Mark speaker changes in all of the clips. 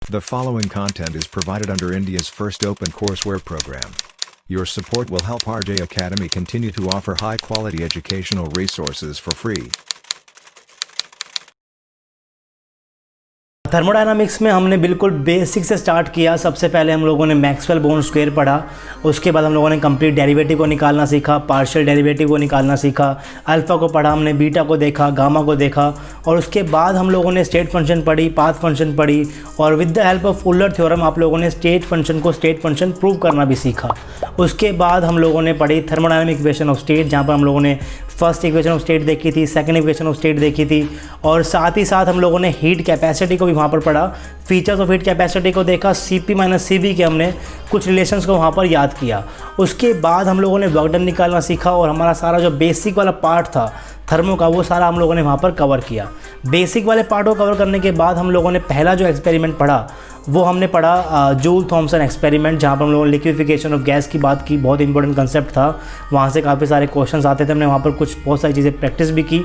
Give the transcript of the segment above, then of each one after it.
Speaker 1: The following content is provided under India's first open courseware program. Your support will help RJ Academy continue to offer high-quality educational resources for free.
Speaker 2: Thermodynamics में हमने बिल्कुल basic से start किया। सबसे पहले हम लोगों ने मैक्सवेल बोर्न स्क्वायर पढ़ा, उसके बाद हम लोगों ने कंप्लीट डेरिवेटिव को निकालना सीखा, पार्शियल डेरिवेटिव को निकालना सीखा, अल्फ़ा को पढ़ा हमने, बीटा को देखा, गामा को देखा, और उसके बाद हम लोगों ने स्टेट फंक्शन पढ़ी, पाथ फंक्शन पढ़ी, और with the help of Fuller theorem आप लोगों ने स्टेट फंक्शन प्रूव करना भी सीखा। उसके बाद हम लोगों ने पढ़ी थर्मोडायनामिक इक्वेशन ऑफ स्टेट, जहाँ पर हम लोगों ने फर्स्ट इक्वेशन ऑफ स्टेट देखी थी, सेकंड इक्वेशन ऑफ स्टेट देखी थी, और साथ ही साथ हम लोगों ने हीट कैपेसिटी को भी वहाँ पर पढ़ा, फीचर्स ऑफ हीट कैपेसिटी को देखा, Cp माइनस Cv के हमने कुछ रिलेशंस को वहाँ पर याद किया। उसके बाद हम लोगों ने वर्क डन निकालना सीखा, और हमारा सारा जो बेसिक वाला पार्ट था थर्मो का वो सारा हम लोगों ने वहाँ पर कवर किया। बेसिक वाले पार्ट को कवर करने के बाद हम लोगों ने पहला जो एक्सपेरिमेंट पढ़ा वो हमने पढ़ा जूल थॉमसन एक्सपेरिमेंट, जहाँ पर हम लोगों ने लिक्विफिकेशन ऑफ गैस की बात की। बहुत इंपॉर्टेंट कंसेप्ट था, वहाँ से काफ़ी सारे क्वेश्चंस आते थे, हमने वहाँ पर बहुत सारी चीज़ें प्रैक्टिस भी की।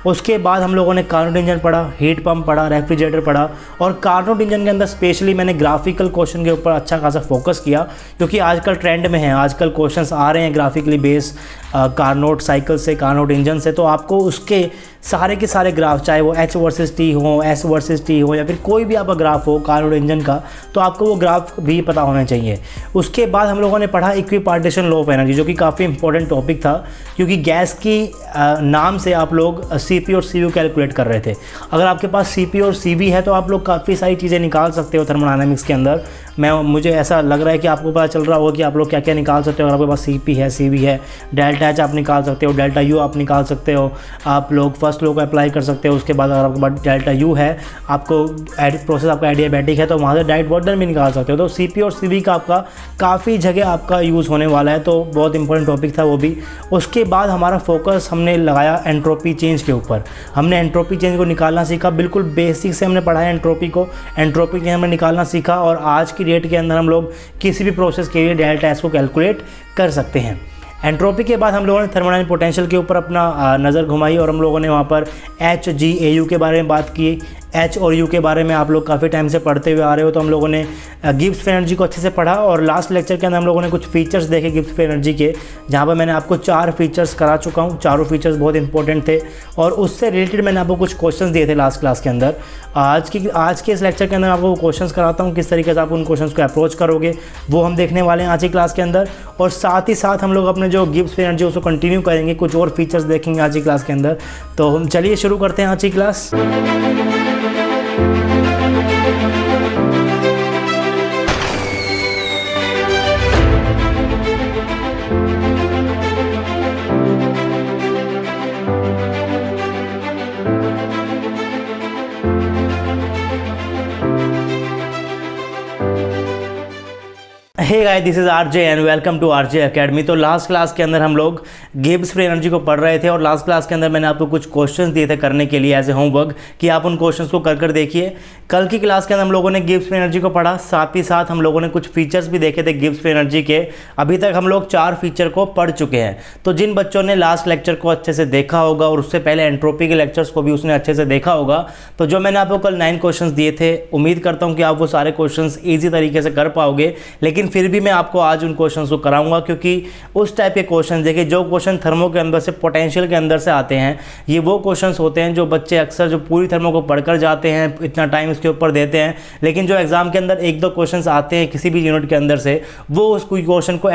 Speaker 2: उसके बाद हम लोगों ने कार्नोट इंजन पढ़ा, हीट पंप पढ़ा, रेफ्रिजरेटर पढ़ा, और कार्नोट इंजन के अंदर स्पेशली मैंने ग्राफिकल क्वेश्चन के ऊपर अच्छा खासा फोकस किया, क्योंकि आजकल ट्रेंड में है, आजकल क्वेश्चंस आ रहे हैं ग्राफिकली बेस कार्नोट साइकिल से, कार्नोट इंजन से। तो आपको उसके सारे के सारे ग्राफ, चाहे वो H वर्सेस T हो, S वर्सेस T हो, या फिर कोई भी आपका ग्राफ हो कार्नोट इंजन का, तो आपको वो ग्राफ भी पता होना चाहिए। उसके बाद हम लोगों ने पढ़ा इक्विपार्टीशन लॉ ऑफ एनर्जी, जो कि काफ़ी इंपॉर्टेंट टॉपिक था, क्योंकि गैस की नाम से आप लोग Cp और Cu कैलकुलेट कर रहे थे। अगर आपके पास Cp और Cv है तो आप लोग काफ़ी सारी चीज़ें निकाल सकते हो थर्मोडायनामिक्स के अंदर। मुझे ऐसा लग रहा है कि आपको पता चल रहा होगा कि आप लोग क्या क्या निकाल सकते हो। अगर आपके पास Cp है, Cv है, डेल्टा H आप निकाल सकते हो, डेल्टा U आप निकाल सकते हो, आप लोग फर्स्ट लॉ को अप्लाई कर सकते हो। उसके बाद अगर आपके पास डेल्टा U है, आपको प्रोसेस आपका एडियाबैटिक है, तो वहाँ से डायरेक्ट वर्क डन भी निकाल सकते हो। तो Cp और Cv का आपका काफ़ी जगह आपका यूज़ होने वाला है, तो बहुत इंपॉर्टेंट टॉपिक था वो भी। उसके बाद हमारा फोकस हमने लगाया एंट्रोपी चेंज के ऊपर। हमने एंट्रोपी चेंज को निकालना सीखा, बिल्कुल बेसिक से हमने पढ़ा है एंट्रोपी को, एंट्रोपी चेंज हमने निकालना सीखा, और आज की डेट के अंदर हम लोग किसी भी प्रोसेस के लिए डेल्टा एस को कैलकुलेट कर सकते हैं। एंट्रोपी के बाद हम लोगों ने थर्मोडायनामिक पोटेंशियल के ऊपर अपना नज़र घुमाई, और हम लोगों ने वहाँ पर HgAu के बारे में बात की। H और U के बारे में आप लोग काफ़ी टाइम से पढ़ते हुए आ रहे हो, तो हम लोगों ने गिब्स फ्री एनर्जी को अच्छे से पढ़ा, और लास्ट लेक्चर के अंदर हम लोगों ने कुछ फीचर्स देखे गिब्स फ्री एनर्जी के, जहाँ पर मैंने आपको 4 फीचर्स करा चुका हूँ। चारों फीचर्स बहुत इंपॉर्टेंट थे, और उससे रिलेटेड मैंने आपको कुछ क्वेश्चंस दिए थे लास्ट क्लास के अंदर। आज के इस लेक्चर के अंदर आपको क्वेश्चंस कराता हूँ, किस तरीके से आप उन क्वेश्चंस को अप्रोच करोगे वो हम देखने वाले हैं आज की क्लास के अंदर। और साथ ही साथ हम लोग अपने जो गिब्स फ्री एनर्जी उसको कंटिन्यू करेंगे, कुछ और फीचर्स देखेंगे आज की क्लास के अंदर। तो हम चलिए शुरू करते हैं आज की class. Hey guys, this is RJ and welcome to RJ academy. तो लास्ट क्लास के अंदर हम लोग गिब्स फ्री एनर्जी को पढ़ रहे थे, और लास्ट क्लास के अंदर मैंने आपको कुछ क्वेश्चंस दिए थे करने के लिए एज ए होमवर्क, कि आप उन क्वेश्चंस को कर देखिए। कल की क्लास के अंदर हम लोगों ने गिब्स फ्री एनर्जी को पढ़ा, साथ ही साथ हम लोगों ने कुछ फीचर्स भी देखे थे गिब्स फ्री एनर्जी के। अभी तक हम लोग 4 फीचर को पढ़ चुके हैं। तो जिन बच्चों ने लास्ट लेक्चर को अच्छे से देखा होगा, और उससे पहले एंट्रोपी के लेक्चर्स को भी उसने अच्छे से देखा होगा, तो जो मैंने आपको कल 9 क्वेश्चन दिए थे, उम्मीद करता हूँ कि आप वो सारे क्वेश्चन ईजी तरीके से कर पाओगे। लेकिन फिर भी मैं आपको आज उन क्वेश्चंस को कराऊंगा, क्योंकि उस टाइप के क्वेश्चन देखिए, जो क्वेश्चन थर्मो के अंदर से, पोटेंशियल के अंदर से आते हैं, ये वो क्वेश्चंस होते हैं जो बच्चे अक्सर जो पूरी थर्मो को पढ़कर जाते हैं, इतना टाइम इसके ऊपर देते हैं, लेकिन जो एग्जाम के अंदर 1-2 क्वेश्चंस आते हैं किसी भी यूनिट के अंदर से, वो उस क्वेश्चन को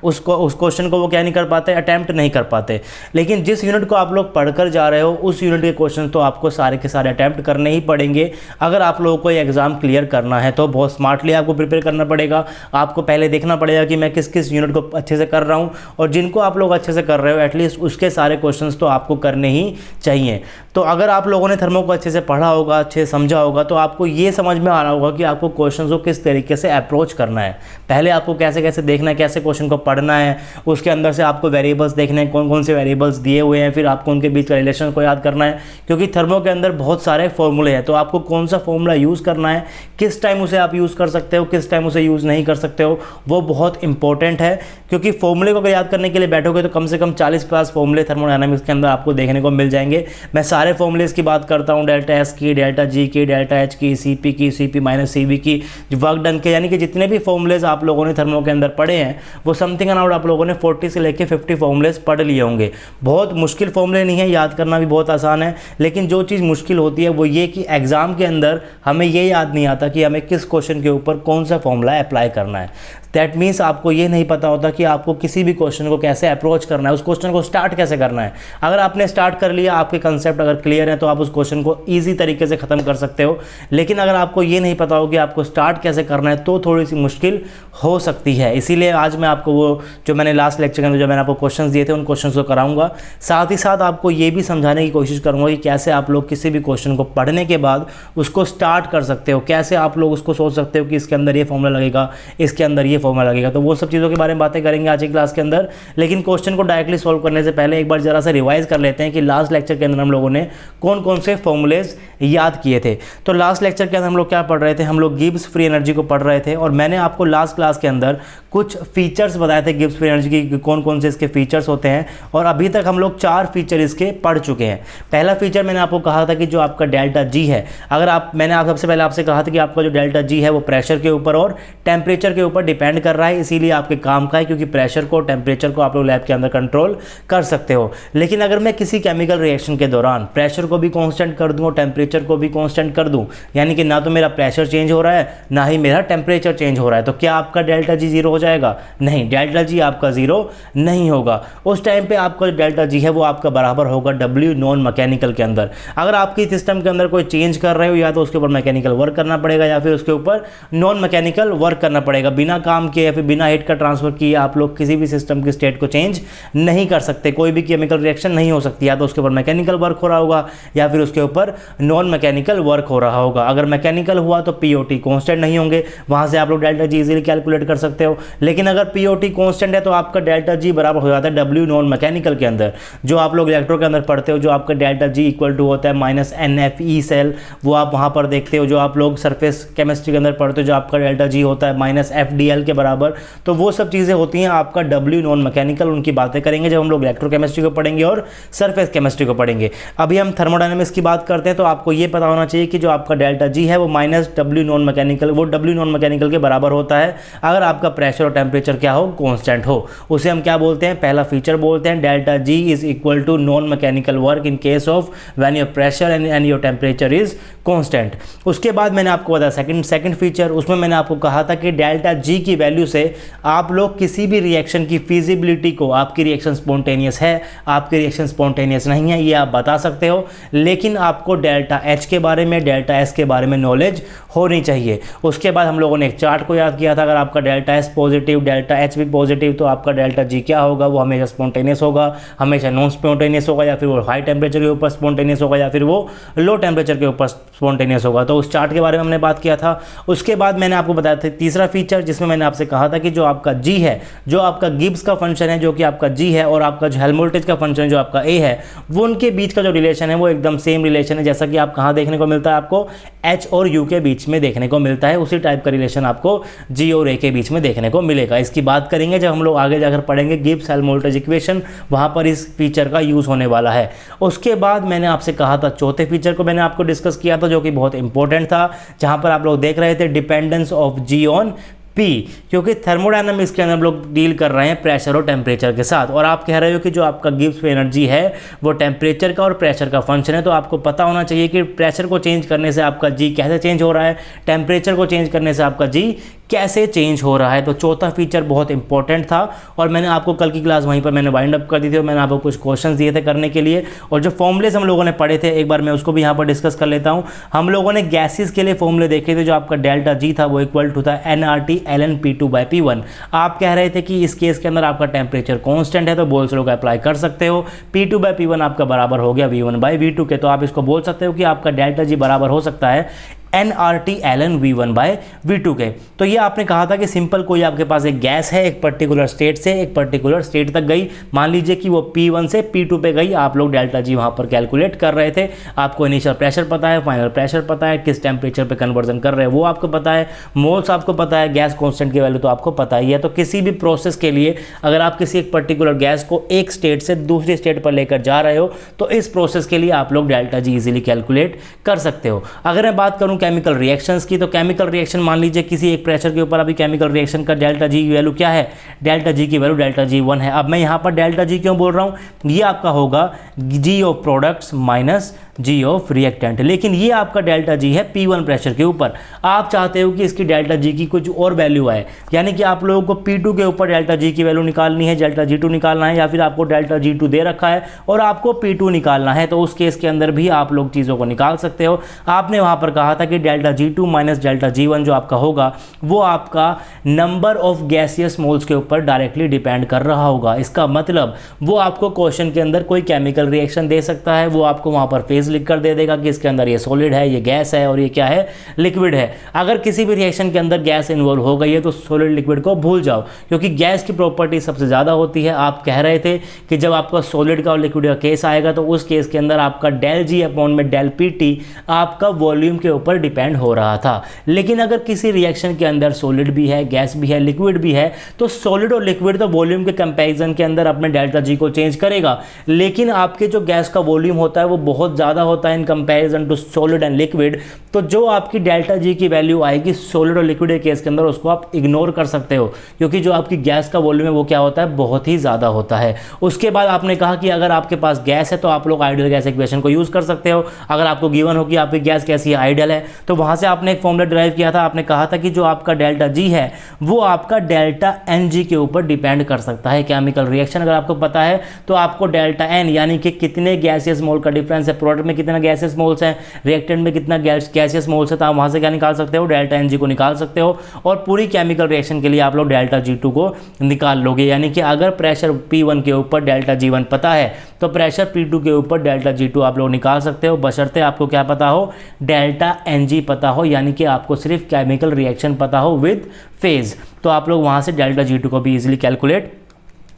Speaker 2: उस क्वेश्चन को वो क्या नहीं कर पाते, अटैम्प्ट नहीं कर पाते। लेकिन जिस यूनिट को आप लोग पढ़कर जा रहे हो, उस यूनिट के क्वेश्चन तो आपको सारे के सारे अटैम्प्ट करने ही पड़ेंगे। अगर आप लोगों को ये एग्ज़ाम क्लियर करना है तो बहुत स्मार्टली आपको प्रिपेयर करना पड़ेगा। आपको पहले देखना पड़ेगा कि मैं किस किस यूनिट को अच्छे से कर रहा हूँ, और जिनको आप लोग अच्छे से कर रहे हो एटलीस्ट उसके सारे क्वेश्चन तो आपको करने ही चाहिए। तो अगर आप लोगों ने थर्मो को अच्छे से पढ़ा होगा, अच्छे से समझा होगा, तो आपको ये समझ में आ रहा होगा कि आपको क्वेश्चन को किस तरीके से अप्रोच करना है। पहले आपको कैसे कैसे देखना है, कैसे क्वेश्चन को पढ़ना है, उसके अंदर से आपको वेरिएबल्स देखने हैं, कौन कौन से वेरिएबल्स दिए हुए हैं, फिर आपको उनके बीच का रिलेशन को याद करना है, क्योंकि थर्मो के अंदर बहुत सारे फॉर्मूले हैं। तो आपको कौन सा फॉर्मूला यूज़ करना है, किस टाइम उसे आप यूज़ कर सकते हो, किस टाइम उसे यूज़ नहीं कर सकते हो, वो बहुत इंपॉर्टेंट है। क्योंकि फॉर्मूले को अगर याद करने के लिए बैठोगे तो कम से कम 40+ फॉर्मूले थर्मोडायनामिक्स के अंदर आपको देखने को मिल जाएंगे। मैं सारे फॉर्मूलेस की बात करता हूँ, डेल्टा एस की, डेल्टा जी की, डेल्टा एच की, सीपी की, सीपी माइनस सीवी की, वर्क डन के, यानी कि जितने भी फॉर्मूलेस आप लोगों ने थर्मो के अंदर पढ़े हैं वो समथिंग अराउंड आप लोगों ने 40 से लेकर 50 फॉर्मूलेस पढ़ लिए होंगे। बहुत मुश्किल फॉर्मूले नहीं है, याद करना भी बहुत आसान है, लेकिन जो चीज़ मुश्किल होती है वो ये कि एग्जाम के अंदर हमें ये याद नहीं आता कि हमें किस क्वेश्चन के ऊपर कौन सा फॉर्मूला अप्लाई करना है। दैट मीन्स आपको ये नहीं पता होता कि आपको किसी भी क्वेश्चन को कैसे अप्रोच करना है, उस क्वेश्चन को स्टार्ट कैसे करना है। अगर आपने स्टार्ट कर लिया, आपके कंसेप्ट अगर क्लियर है तो आप उस क्वेश्चन को ईजी तरीके से ख़त्म कर सकते हो। लेकिन अगर आपको ये नहीं पता हो कि आपको स्टार्ट कैसे करना है तो थोड़ी सी मुश्किल हो सकती है। इसीलिए आज मैं आपको वो जो मैंने लास्ट लेक्चर के अंदर जो मैंने आपको क्वेश्चंस दिए थे उन क्वेश्चंस को कराऊंगा। साथ ही साथ आपको ये भी समझाने की कोशिश करूंगा कि कैसे आप लोग किसी भी क्वेश्चन को पढ़ने के बाद उसको स्टार्ट कर सकते हो, कैसे आप लोग उसको सोच सकते हो कि इसके अंदर ये फॉर्मूला लगेगा, इसके अंदर ये फॉर्मूला लगेगा। तो वो सब चीज़ों के बारे में बातें करेंगे आज की क्लास के अंदर। लेकिन क्वेश्चन को डायरेक्टली सॉल्व करने से पहले एक बार जरा सा रिवाइज कर लेते हैं कि लास्ट लेक्चर के अंदर हम लोगों ने कौन कौन से फॉर्मूलेज याद किए थे। तो लास्ट लेक्चर के अंदर हम लोग क्या पढ़ रहे थे, हम लोग गिब्स फ्री एनर्जी को पढ़ रहे थे और मैंने आपको लास्ट क्लास के अंदर कुछ फीचर्स बताए थे गिब्स फ्री एनर्जी की, कौन कौन से इसके फीचर्स होते हैं। और अभी तक हम लोग 4 फीचर इसके पढ़ चुके हैं। पहला फीचर मैंने आपको कहा था कि जो आपका डेल्टा जी है, अगर मैंने सबसे पहले आपसे कहा था कि आपका जो डेल्टा जी है वो प्रेशर के ऊपर और टेम्परेचर के ऊपर डिपेंड कर रहा है, इसीलिए आपके काम का है, क्योंकि प्रेशर को, टेम्परेचर को आप लोग लैब के अंदर कंट्रोल कर सकते हो। लेकिन अगर मैं किसी केमिकल रिएक्शन के दौरान प्रेशर को भी कांस्टेंट कर दूं और टेम्परेचर को भी कांस्टेंट कर दूं, यानी कि ना तो मेरा प्रेशर चेंज हो रहा है ना ही मेरा टेम्परेचर चेंज हो रहा है, तो क्या आपका डेल्टा जी जीरो हो जाएगा? नहीं, डेल्टा जी आपका जीरो नहीं होगा। उस टाइम पे आपका जो डेल्टा जी है वो आपका बराबर होगा डब्ल्यू नॉन मैकेनिकल के अंदर। अगर आपकी सिस्टम के अंदर कोई चेंज कर रहे हो या तो उसके ऊपर मैकेनिकल वर्क करना पड़ेगा या फिर उसके ऊपर नॉन मैकेनिकल वर्क करना पड़ेगा। बिना काम किए या फिर बिना हीट का ट्रांसफर किए आप लोग किसी भी सिस्टम की स्टेट को चेंज नहीं कर सकते। कोई भी केमिकल रिएक्शन नहीं हो सकती, या तो उसके ऊपर मैकेनिकल वर्क हो रहा होगा या फिर उसके ऊपर नॉन मैकेनिकल वर्क हो रहा होगा। अगर मैकेनिकल हुआ तो पीओटी कांस्टेंट नहीं होंगे, वहां से आप लोग डेल्टा जी इजीली कैलकुलेट कर सकते हो। लेकिन अगर पीओटी कांस्टेंट है तो आपका डेल्टा जी बराबर हो जाता है डब्ल्यू नॉन मैकेनिकल के अंदर। जो आप लोग इलेक्ट्रो के अंदर पढ़ते हो, जो आपका डेल्टा जी इक्वल टू होता है माइनस NFE सेल, वो आप वहां पर देखते हो। जो आप लोग सरफेस केमिस्ट्री के अंदर पढ़ते हो, जो आपका डेल्टा जी होता है माइनस FDL के बराबर, तो वो सब चीजें होती हैं आपका डब्ल्यू नॉन मैकेनिकल। उनकी बातें करेंगे जब हम लोग इलेक्ट्रोकेमिस्ट्री को पढ़ेंगे और सरफेस केमिस्ट्री को पढ़ेंगे। अभी हम थर्मोडायनामिक्स की बात करते हैं, तो आपको ये पता होना चाहिए कि जो आपका डेल्टा जी है वो माइनस डब्ल्यू नॉन मैकेनिकल, वो डब्ल्यू नॉन मैकेनिकल के बराबर होता है अगर आपका प्रेशर और टेम्परेचर क्या हो, कांस्टेंट हो। उसे हम क्या बोलते हैं, पहला फीचर बोलते हैं delta G is equal to non mechanical work in case of when your pressure and your temperature is constant. उसके बाद मैंने आपको बताया सेकंड फीचर, उसमें मैंने आपको कहा था कि डेल्टा जी की वैल्यू से आप लोग किसी भी रिएक्शन की फीजिबिलिटी को, आपकी रिएक्शन स्पॉन्टेनियस है, आपकी रिएक्शन स्पॉन्टेनियस नहीं है, ये आप बता सकते हो। लेकिन आपको डेल्टा एच के बारे में, डेल्टा एस के बारे में नॉलेज होनी चाहिए। उसके बाद हम लोगों ने एक चार्ट को याद किया था, अगर आपका delta S positive, delta H भी पॉजिटिव, तो आपका डेल्टा जी क्या होगा, वो हमेशा स्पॉन्टेनियस होगा, हमेशा नॉन स्पॉन्टेनियस होगा, या फिर वो हाई टेम्परेचर के ऊपर स्पॉन्टेनियस होगा, या फिर वो लो टेम्परेचर के ऊपर स्पॉन्टेनियस होगा। तो उस चार्ट के बारे में हमने बात किया था। उसके बाद मैंने आपको बताया था तीसरा फीचर, जिसमें मैंने आपसे कहा था कि जो आपका जी है, जो आपका गिब्स का फंक्शन है, जो कि आपका जी है, और आपका जो हेल्महोल्ट्ज़ का फंक्शन है जो आपका ए है, वो उनके बीच का जो रिलेशन है वो एकदम सेम रिलेशन है, जैसा कि आप कहाँ देखने को मिलता है, आपको एच और यू के बीच में देखने को मिलता है। उसी टाइप का रिलेशन आपको जी और ए के बीच में देखने को मिलेगा। इसकी बात करेंगे जब हम लोग आगे जाकर पढ़ेंगे गिब्स हेल्महोल्ट्ज़ इक्वेशन, वहाँ पर इस फीचर का यूज़ होने वाला है। उसके बाद मैंने आपसे कहा था, चौथे फीचर को मैंने आपको डिस्कस किया था, जो कि बहुत इंपॉर्टेंट था, जहाँ पर आप लोग देख रहे थे dependence of G on P, क्योंकि थर्मोडायनामिक्स के अंदर हम लोग डील कर रहे हैं प्रेशर और टेम्परेचर के साथ, और आप कह रहे हो कि जो आपका गिब्स फ्री एनर्जी है वो टेम्परेचर का और प्रेशर का फंक्शन है। तो आपको पता होना चाहिए कि प्रेशर को चेंज करने से आपका जी कैसे चेंज हो रहा है, टेम्परेचर को चेंज करने से आपका जी कैसे चेंज हो रहा है। तो चौथा फीचर बहुत इंपॉर्टेंट था, और मैंने आपको कल की क्लास वहीं पर मैंने वाइंड अप कर दी थी, और मैंने आपको कुछ क्वेश्चंस दिए थे करने के लिए। और जो फॉर्मूलेस हम लोगों ने पढ़े थे, एक बार मैं उसको भी यहाँ पर डिस्कस कर लेता हूँ। हम लोगों ने गैसेस के लिए फॉर्मूले देखे थे, जो आपका डेल्टा जी था वो इक्वल टू था nRT ln P2/P1। आप कह रहे थे कि इस केस के अंदर आपका टेम्परेचर कॉन्स्टेंट है, तो बोल्स लॉ का अप्लाई कर सकते हो। P2/P1 आपका बराबर हो गया V1/V2 के, तो आप इसको बोल सकते हो कि आपका डेल्टा जी बराबर हो सकता है nRT ln V1/V2 के। तो ये आपने कहा था कि सिंपल कोई आपके पास एक गैस है, एक पर्टिकुलर स्टेट से एक पर्टिकुलर स्टेट तक गई, मान लीजिए कि वो P1 से P2 पे गई, आप लोग डेल्टा जी वहाँ पर कैलकुलेट कर रहे थे। आपको इनिशियल प्रेशर पता है, फाइनल प्रेशर पता है, किस टेम्परेचर पे कन्वर्जन कर रहे हैं वो आपको पता है, मोल्स आपको पता है, गैस कांस्टेंट की वैल्यू तो आपको पता ही है। तो किसी भी प्रोसेस के लिए अगर आप किसी एक पर्टिकुलर गैस को एक स्टेट से दूसरी स्टेट पर लेकर जा रहे हो तो इस प्रोसेस के लिए आप लोग डेल्टा जी इजीली कैलकुलेट कर सकते हो। अगर मैं बात करूं केमिकल रिएक्शंस की, तो केमिकल रिएक्शन मान लीजिए किसी एक प्रेशर के ऊपर अभी केमिकल रिएक्शन का डेल्टा जी की वैल्यू क्या है, डेल्टा जी की वैल्यू डेल्टा जी 1 है। अब मैं यहां पर डेल्टा जी क्यों बोल रहा हूं, ये आपका होगा G of products minus G of reactant, लेकिन ये आपका डेल्टा जी है P1 प्रेशर के ऊपर। आप चाहते हो कि इसकी डेल्टा जी की कुछ और वैल्यू आए, यानी कि आप लोगों को P2 के ऊपर डेल्टा जी की वैल्यू निकालनी है, डेल्टा G2 निकालना है, या फिर आपको डेल्टा G2 दे रखा है और आपको P2 निकालना है, तो उस केस के अंदर भी आप लोग चीज़ों को निकाल सकते हो। आपने वहाँ पर कहा था कि delta G2 minus delta G1 जो आपका होगा वो आपका नंबर ऑफ गैसियस मोल्स के ऊपर डायरेक्टली डिपेंड कर रहा होगा। इसका मतलब वो आपको क्वेश्चन के अंदर कोई केमिकल रिएक्शन दे सकता है, वो आपको वहाँ पर फेज लिख कर दे देगा कि इसके अंदर ये सॉलिड है, ये गैस है और ये क्या है, लिक्विड है। अगर किसी भी रिएक्शन के अंदर गैस इन्वॉल्व हो गई है तो सॉलिड लिक्विड को भूल जाओ, क्योंकि गैस की प्रॉपर्टी सबसे ज़्यादा होती है। आप कह रहे थे कि जब आपका सॉलिड का और लिक्विड का केस आएगा तो उस केस के अंदर आपका डेल जी अपॉन में डेल पी टी आपका वॉल्यूम के ऊपर डिपेंड हो रहा था। लेकिन अगर किसी रिएक्शन के अंदर सॉलिड भी है, गैस भी है, लिक्विड भी है, तो सॉलिड और लिक्विड तो वॉल्यूम के कंपैरिजन के अंदर अपने डेल्टा जी को चेंज करेगा, लेकिन आपके जो गैस का वॉल्यूम होता है वो बहुत ज़्यादा होता है in comparison to solid and liquid. तो जो आपकी डेल्टा जी की वैल्यू आएगी सॉलिड और लिक्विड के केस के अंदर उसको आप इग्नोर कर सकते हो, क्योंकि जो आपकी गैस का वॉल्यूम है वो क्या होता है, बहुत ही ज़्यादा होता है। उसके बाद आपने कहा कि अगर आपके पास गैस है तो आप लोग आइडियल गैस इक्वेशन को यूज़ कर सकते हो। अगर आपको गिवन हो कि आपकी गैस कैसी है, आइडियल है, तो वहाँ से आपने एक फॉर्मूला ड्राइव किया था। आपने कहा था कि जो आपका डेल्टा जी है वो आपका डेल्टा एन जी के ऊपर डिपेंड कर सकता है। केमिकल रिएक्शन अगर आपको पता है तो आपको डेल्टा एन यानी कि कितने गैसियस मोल का डिफरेंस है, प्रोडक्ट में कितना गैसियस मोल्स हैं, रिएक्टेंट में कितना गैसियस मोल्स है, तो आप वहाँ से क्या निकाल सकते हो, डेल्टा एन जी को निकाल सकते हो। और पूरी केमिकल रिएक्शन के लिए आप लोग डेल्टा G2 को निकाल लोगे, यानी कि अगर प्रेशर P1 के ऊपर डेल्टा G1 पता है तो प्रेशर P2 के ऊपर डेल्टा G2 आप लोग निकाल सकते हो, बशर्ते आपको क्या पता हो, डेल्टा Ng पता हो, यानी कि आपको सिर्फ केमिकल रिएक्शन पता हो विद फेज, तो आप लोग वहाँ से डेल्टा G2 को भी इजीली कैलकुलेट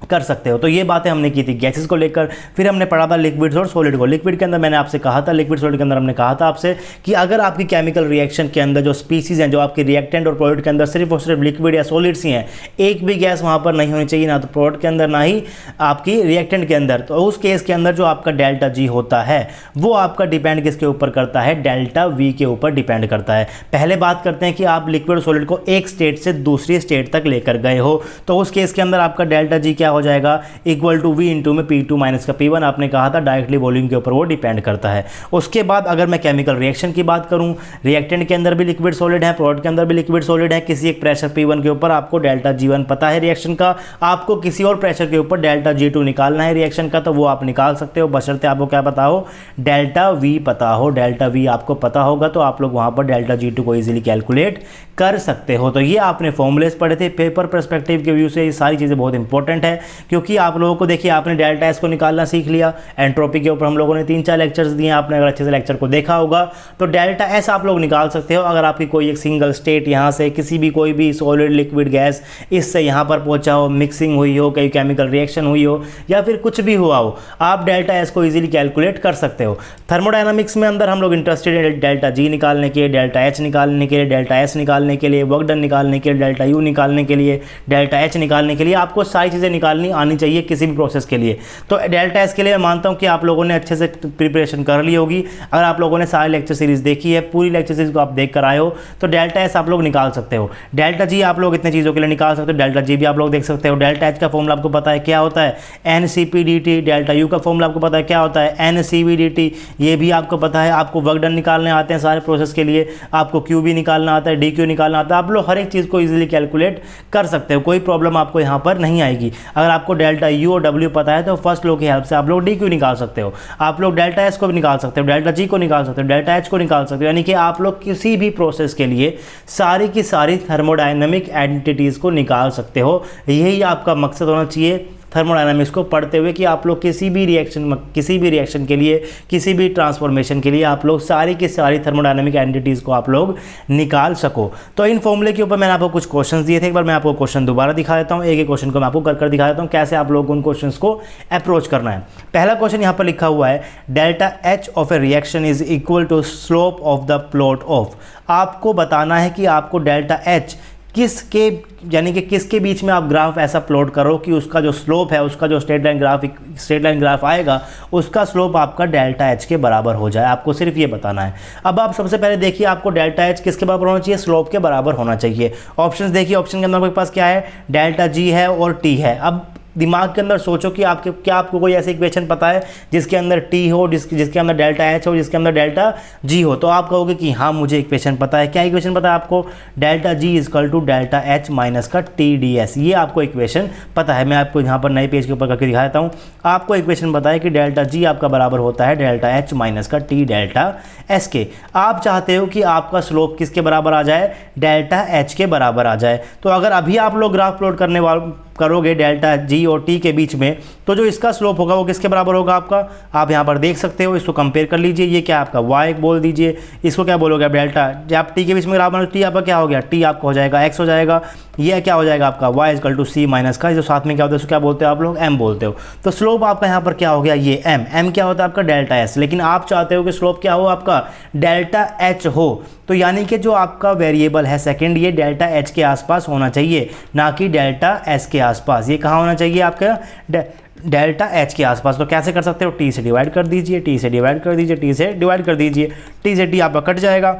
Speaker 2: कर सकते हो। तो ये बातें हमने की थी गैसेस को लेकर। फिर हमने पढ़ा था लिक्विड्स और सॉलिड को। लिक्विड के अंदर मैंने आपसे कहा था, लिक्विड सॉलिड के अंदर हमने कहा था आपसे कि अगर आपकी केमिकल रिएक्शन के अंदर जो स्पीसीज हैं, जो आपके रिएक्टेंट और प्रोडक्ट के अंदर सिर्फ और सिर्फ लिक्विड या सॉलिड्स ही हैं, एक भी गैस वहाँ पर नहीं होनी चाहिए, ना तो प्रोडक्ट के अंदर ना ही आपकी रिएक्टेंट के अंदर, तो उस केस के अंदर जो आपका डेल्टा जी होता है वो आपका डिपेंड किसके ऊपर करता है, डेल्टा वी के ऊपर डिपेंड करता है। पहले बात करते हैं कि आप लिक्विड और सॉलिड को एक स्टेट से दूसरी स्टेट तक लेकर गए हो, तो उस केस के अंदर आपका डेल्टा जी क्या हो जाएगा, इक्वल टू वी इंटू में P2 माइनस का P1। आपने कहा था डायरेक्टली वॉल्यूम के ऊपर वो डिपेंड करता है। उसके बाद अगर मैं केमिकल रिएक्शन की बात करूं, रिएक्टेंट के अंदर भी लिक्विड सॉलिड है, प्रोडक्ट के अंदर भी लिक्विड सॉलिड है, किसी एक प्रेशर P1 के ऊपर आपको डेल्टा G1 पता है रिएक्शन का, आपको किसी और प्रेशर के ऊपर डेल्टा G2 निकालना है रिएक्शन का, तो वो आप निकाल सकते हो, बशर्ते आपको क्या पता हो, डेल्टा V पता हो। डेल्टा V आपको पता होगा तो आप लोग वहाँ पर डेल्टा G2 को ईजिली कैलकुलेट कर सकते हो। तो ये आपने फॉर्मूलेस पढ़े थे। पेपर पर्सपेक्टिव के व्यू से ये सारी चीज़ें बहुत इंपॉर्टेंट है, क्योंकि आप लोगों को देखिए आपने डेल्टा एस को निकालना सीख लिया। एंट्रोपी के ऊपर हम लोगों ने 3-4 लेक्चर्स दिए, आपने अगर अच्छे से लेक्चर को देखा होगा तो डेल्टा एस आप लोग निकाल सकते हो। अगर आपकी कोई एक सिंगल स्टेट यहाँ से किसी भी कोई भी सॉलिड लिक्विड गैस इससे यहाँ पर पहुँचा हो, मिक्सिंग हुई हो, कहीं केमिकल रिएक्शन हुई हो या फिर कुछ भी हुआ हो, आप डेल्टा एस को ईजिली कैलकुलेट कर सकते हो। थर्मोडायनामिक्स में अंदर हम लोग इंटरेस्टेड है डेल्टा जी निकालने के लिए, डेल्टा एच निकालने के लिए, डेल्टा एस निकालने के लिए, वर्क डन निकालने के लिए, डेल्टा यू निकालने के लिए, डेल्टा एच निकालने के लिए। आपको सारी चीज़ें निकालनी आनी चाहिए किसी भी प्रोसेस के लिए। तो डेल्टा एस के लिए मैं मानता हूँ कि आप लोगों ने अच्छे से प्रिपरेशन कर ली होगी। अगर आप लोगों ने सारे लेक्चर सीरीज़ देखी है, पूरी लेक्चर सीरीज़ को आप देख कर आए हो, तो डेल्टा एस आप लोग निकाल सकते हो। डेल्टा जी आप लोग इतने चीज़ों के लिए निकाल सकते हो, डेल्टा जी भी आप लोग देख सकते हो। डेल्टा एच का फॉर्मूला आपको पता है क्या होता है, NCPDT। डेल्टा यू का फॉर्मूला आपको पता है क्या होता है, NCVDT। ये भी आपको पता है। आपको वर्क डन निकालने आते हैं सारे प्रोसेस के लिए, आपको क्यू भी निकालना आता है, DQ निकालना आता है। आप लोग हर एक चीज़ को ईजिली कैलकुलेट कर सकते हो, कोई प्रॉब्लम आपको यहाँ पर नहीं आएगी। अगर आपको डेल्टा यू और डब्ल्यू पता है तो फर्स्ट लॉ की हेल्प से आप लोग DQ निकाल सकते हो। आप लोग डेल्टा एस को भी निकाल सकते हो, डेल्टा जी को निकाल सकते हो, डेल्टा एच को निकाल सकते हो। यानी कि आप लोग किसी भी प्रोसेस के लिए सारी की सारी थर्मोडायनामिक एंटिटीज़ को निकाल सकते हो। यही आपका मकसद होना चाहिए थर्मोडायनामिक्स को पढ़ते हुए कि आप लोग किसी भी रिएक्शन के लिए, किसी भी ट्रांसफॉर्मेशन के लिए आप लोग सारी की सारी थर्मोडायनामिक एंटिटीज़ को आप लोग निकाल सको। तो इन फॉर्मूले के ऊपर मैंने आपको कुछ क्वेश्चंस दिए थे, एक बार मैं आपको क्वेश्चन दोबारा दिखा देता हूँ, एक क्वेश्चन को मैं आपको कर दिखा देता हूँ कैसे आप लोग उन क्वेश्चंस को अप्रोच करना है। पहला क्वेश्चन यहाँ पर लिखा हुआ है delta H of a reaction is equal to slope of the plot of. आपको बताना है कि आपको डेल्टा एच किसके, यानी कि किसके बीच में आप ग्राफ ऐसा प्लॉट करो कि उसका जो स्लोप है, उसका जो स्ट्रेट लाइन ग्राफ आएगा, उसका स्लोप आपका डेल्टा एच के बराबर हो जाए। आपको सिर्फ ये बताना है। अब आप सबसे पहले देखिए आपको डेल्टा एच किसके बराबर होना चाहिए, स्लोप के बराबर होना चाहिए। ऑप्शंस देखिए, ऑप्शन के अंदर आपके पास क्या है, डेल्टा जी है और टी है। अब दिमाग के अंदर सोचो कि आपको कोई ऐसी इक्वेशन पता है जिसके अंदर टी हो, जिसके अंदर डेल्टा एच हो, जिसके अंदर डेल्टा जी हो। तो आप कहोगे कि हाँ मुझे इक्वेशन पता है। क्या इक्वेशन पता है आपको, delta G is equal to delta H minus का टी डी एस। ये आपको इक्वेशन पता है। मैं आपको यहाँ पर नए पेज के ऊपर करके दिखा देता हूँ। आपको इक्वेशन पता है कि डेल्टा जी आपका बराबर होता है डेल्टा एच माइनस का टी डेल्टा एस के। आप चाहते हो कि आपका स्लोप किसके बराबर आ जाए, डेल्टा एच के बराबर आ जाए। तो अगर अभी आप लोग ग्राफ प्लॉट करोगे डेल्टा जी और टी के बीच में, तो जो इसका स्लोप होगा वो किसके बराबर होगा आपका, आप यहाँ पर देख सकते हो। इसको कंपेयर कर लीजिए। ये क्या आपका y बोल दीजिए, इसको क्या बोलोगे डेल्टा, जब आप टी के बीच में ग्राफ बना, टी आपका क्या हो गया, टी आपका हो जाएगा x हो जाएगा। ये क्या हो जाएगा आपका y is equal to C minus का, जो साथ में क्या होता है उसको क्या बोलते हो आप लोग, m बोलते हो। तो स्लोप आपका यहाँ पर क्या हो गया, ये m क्या होता है आपका डेल्टा s। लेकिन आप चाहते हो कि स्लोप क्या हो आपका, डेल्टा h हो। तो यानी कि जो आपका वेरिएबल है सेकंड, ये डेल्टा एच के आसपास होना चाहिए, ना कि डेल्टा एस के आसपास। ये कहाँ होना चाहिए आपका, डेल्टा एच के आसपास। तो कैसे कर सकते हो, टी से डिवाइड कर दीजिए, टी से डिवाइड कर दीजिए, टी से डिवाइड कर दीजिए, टी से टी आपका कट जाएगा।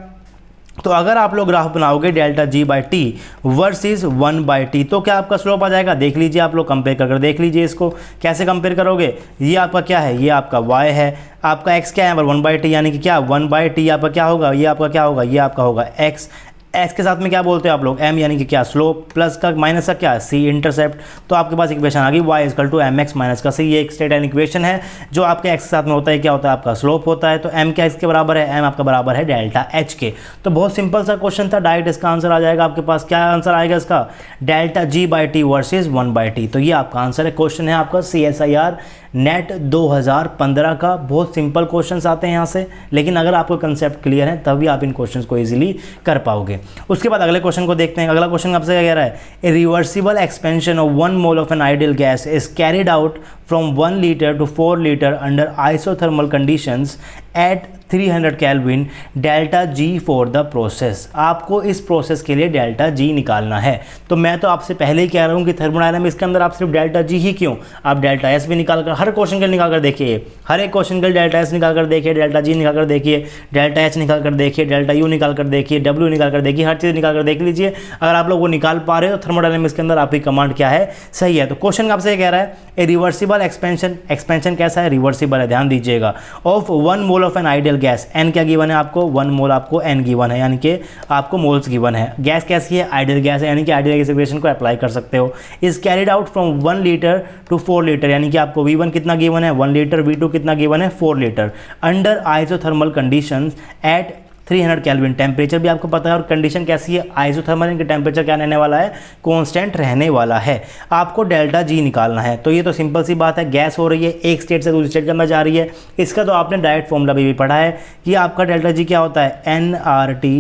Speaker 2: तो अगर आप लोग ग्राफ बनाओगे delta G by T versus 1 by T, तो क्या आपका स्लोप आ जाएगा। देख लीजिए, आप लोग कंपेयर कर देख लीजिए इसको। कैसे कंपेयर करोगे, ये आपका क्या है, ये आपका y है, आपका x क्या है यहाँ पर 1 बाई टी, यानी कि क्या 1 बाई टी आपका क्या होगा, ये आपका क्या होगा, ये आपका होगा x के साथ में क्या बोलते हो आप लोग, m यानी कि क्या स्लोप, प्लस का माइनस का क्या c इंटरसेप्ट। तो आपके पास इक्वेशन आ गई y is equal to M X minus का c। ये एक स्ट्रेट लाइन इक्वेशन है जो आपके x के साथ में होता है, क्या होता है आपका स्लोप होता है। तो m क्या इसके बराबर है, m आपका बराबर है डेल्टा h के। तो बहुत सिंपल सा क्वेश्चन था, डायरेक्ट इसका आंसर आ जाएगा आपके पास। क्या आंसर आएगा इसका, delta G by T versus 1 by T. तो ये आपका आंसर है। क्वेश्चन है आपका CSIR नेट 2015 का। बहुत सिंपल क्वेश्चंस आते हैं यहाँ से, लेकिन अगर आपको कंसेप्ट क्लियर है तभी आप इन क्वेश्चंस को इजीली कर पाओगे। उसके बाद अगले क्वेश्चन को देखते हैं। अगला क्वेश्चन आपसे क्या कह रहा है, a reversible expansion of 1 mole of an ideal gas is carried out from 1 litre to 4 litre under isothermal conditions at 300 kelvin, delta G for the process. आपको इस प्रोसेस के लिए डेल्टा जी निकालना है। तो मैं तो आपसे पहले ही कह रहा हूँ कि थर्मोडायनामिक्स के अंदर आप सिर्फ डेल्टा जी ही क्यों, आप डेल्टा एस भी निकाल कर, हर क्वेश्चन के लिए निकाल कर देखिए, हर एक क्वेश्चन के लिए डेल्टा एस निकाल कर देखिए, डेल्टा जी निकाल कर देखिए, डेल्टा एच निकाल कर देखिए, डेल्टा यू निकाल कर देखिए, डब्ल्यू निकाल कर देखिए, हर चीज़ निकाल कर देख लीजिए। अगर आप लोग वो निकाल पा रहे हो, थर्मोडायनामिक्स के अंदर आपकी कमांड क्या है, सही है। तो क्वेश्चन आपसे कह रहा है ए रिवर्सिबल एक्सपेंशन कैसा है, रिवर्सिबल है, ध्यान दीजिएगा, of 1 mole of an ideal gas. N क्या गिवन है आपको, 1 मोल आपको एन गिवन है, यानी कि आपको मोल्स गिवन है। गैस कैसी है, आइडियल गैस है, यानी कि आइडियल गैस इक्वेशन को अप्लाई कर सकते हो। Is carried out from 1 litre to 4 litre, यानी कि आपको V1 कितना गिवन है, 1 लीटर, V2 कितना गिवन है, 4 litre, under isothermal conditions at 300 kelvin. Temperature भी आपको पता है, और कंडीशन कैसी है, आइसोथर्मल, इनके टेम्परेचर क्या रहने वाला है, कांस्टेंट रहने वाला है। आपको डेल्टा जी निकालना है। तो ये तो सिंपल सी बात है, गैस हो रही है, एक स्टेट से दूसरी स्टेट के अंदर जा रही है। इसका तो आपने डायरेक्ट फॉर्मूला भी पढ़ा है कि आपका डेल्टा जी क्या होता है, nRT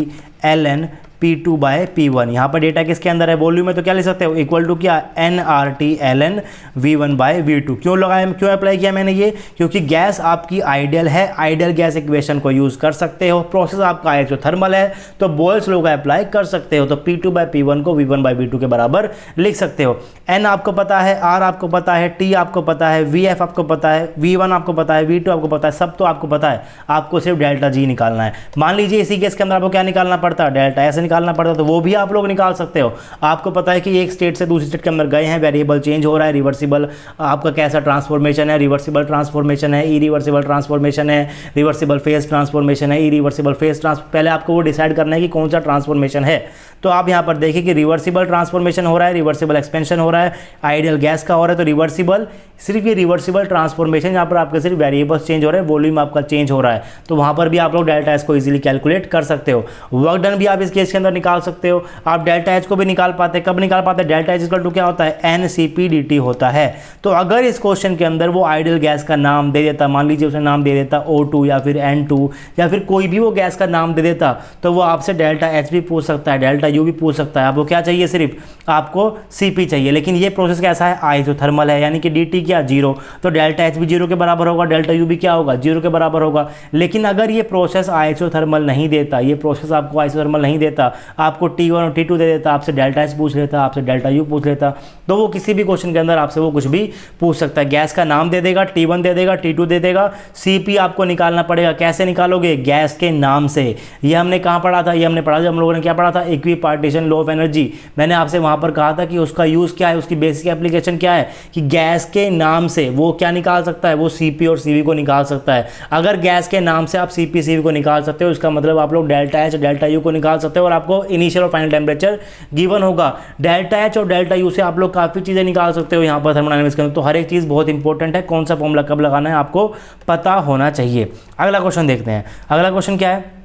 Speaker 2: ln P2 bye P1। यहाँ पर डेटा किसके अंदर है, वॉल्यूम में, तो क्या ले सकते हो, इक्वल टू क्या, nRT ln V1 by V2। क्यों लगाया, क्यों अप्लाई किया मैंने ये, क्योंकि गैस आपकी आइडियल है, आइडियल गैस इक्वेशन को यूज़ कर सकते हो। प्रोसेस आपका आइसोथर्मल है, तो बोयल्स लॉ का अप्लाई कर सकते हो। तो P2 बाय P1 को V1 बाय V2 के बराबर लिख सकते हो। N आपको पता है, R आपको पता है, T आपको पता है, VF आपको पता है, V1 आपको पता है, V2 आपको पता है, सब तो आपको पता है। आपको सिर्फ डेल्टा जी निकालना है। मान लीजिए इसी केस के अंदर आपको क्या निकालना पड़ता है, डेल्टा एस निकालना पड़ता, तो वो भी आप लोग निकाल सकते हो। आपको पता है कि एक स्टेट से दूसरी स्टेट के अंदर गए हैं, वेरिएबल चेंज हो रहा है, रिवर्सिबल आपका कैसा ट्रांसफॉर्मेशन है, रिवर्सिबल ट्रांसफॉर्मेशन है, इरिवर्सिबल ट्रांसफॉर्मेशन है, रिवर्सिबल फेज ट्रांसफॉर्मेशन है, इरिवर्सिबल फेज पहले आपको वो डिसाइड करना है कि कौन सा ट्रांसफॉर्मेशन है। तो आप यहाँ पर देखिए कि रिवर्सिबल ट्रांसफॉर्मेशन हो रहा है, रिवर्सिबल एक्सपेंशन हो रहा है, आइडियल गैस का हो रहा है, तो रिवर्सिबल सिर्फ ये रिवर्सिबल ट्रांसफॉर्मेशन, यहाँ पर आपके सिर्फ वेरिएबल्स चेंज हो रहे हैं, वॉल्यूम आपका चेंज हो रहा है, तो वहाँ पर भी आप लोग डेल्टा एच को इजीली कैलकुलेट कर सकते हो। वर्क डन भी आप इस केस के अंदर निकाल सकते हो। आप डेल्टा एच को भी निकाल पाते हैं, कब निकाल पाते हैं, डेल्टा एच इक्वल टू क्या होता है, NCP/dt होता है। तो अगर इस क्वेश्चन के अंदर वो आइडियल गैस का नाम दे देता, मान लीजिए उसने नाम दे देता O2 या फिर N2 या फिर कोई भी वो गैस का नाम दे देता, तो वो आपसे डेल्टा एच भी पूछ सकता है, डेल्टा यू भी पूछ सकता है। आपको क्या चाहिए, सिर्फ आपको CP चाहिए। लेकिन ये प्रोसेस कैसा है, आइसोथर्मल है, यानी कि dt क्या 0, तो डेल्टा एच भी 0 के बराबर होगा, डेल्टा यू भी क्या होगा, 0 के बराबर होगा। लेकिन अगर ये प्रोसेस आइसोथर्मल नहीं देता, ये प्रोसेस आपको आइसोथर्मल नहीं देता, आपको T1 और T2 दे देता, आपसे डेल्टा एच पूछ लेता, आपसे डेल्टा यू पूछ लेता, तो वो किसी भी क्वेश्चन के अंदर आपसे वो कुछ भी पूछ सकता है। गैस का नाम दे देगा, T1 दे देगा, T2 दे देगा, CP आपको निकालना पड़ेगा। कैसे निकालोगे, गैस के नाम से। ये हमने कहाँ पढ़ा था, ये हमने पढ़ा, जब हम लोगों ने क्या पढ़ा था, इक्विपार्टीशन लॉ ऑफ एनर्जी। मैंने आपसे वहाँ पर कहा था कि उसका यूज़ क्या है, उसकी बेसिक एप्लीकेशन क्या है, कि गैस के नाम से वो क्या निकाल सकता है, वो CP और CV को निकाल सकता है। अगर गैस के नाम से आप CP CV को निकाल सकते हो, इसका मतलब आप लोग डेल्टा एच डेल्टा यू को निकाल सकते हो और आपको इनिशियल और फाइनल टेम्परेचर गिवन होगा। डेल्टा एच और डेल्टा यू से आप लोग काफ़ी चीज़ें निकाल सकते हो यहाँ पर थर्मोडायनामिक्स के अंदर। तो हर एक चीज़ बहुत इंपॉर्टेंट है, कौन सा फॉर्मूला कब लगाना है आपको पता होना चाहिए। अगला क्वेश्चन देखते हैं। अगला क्वेश्चन क्या है,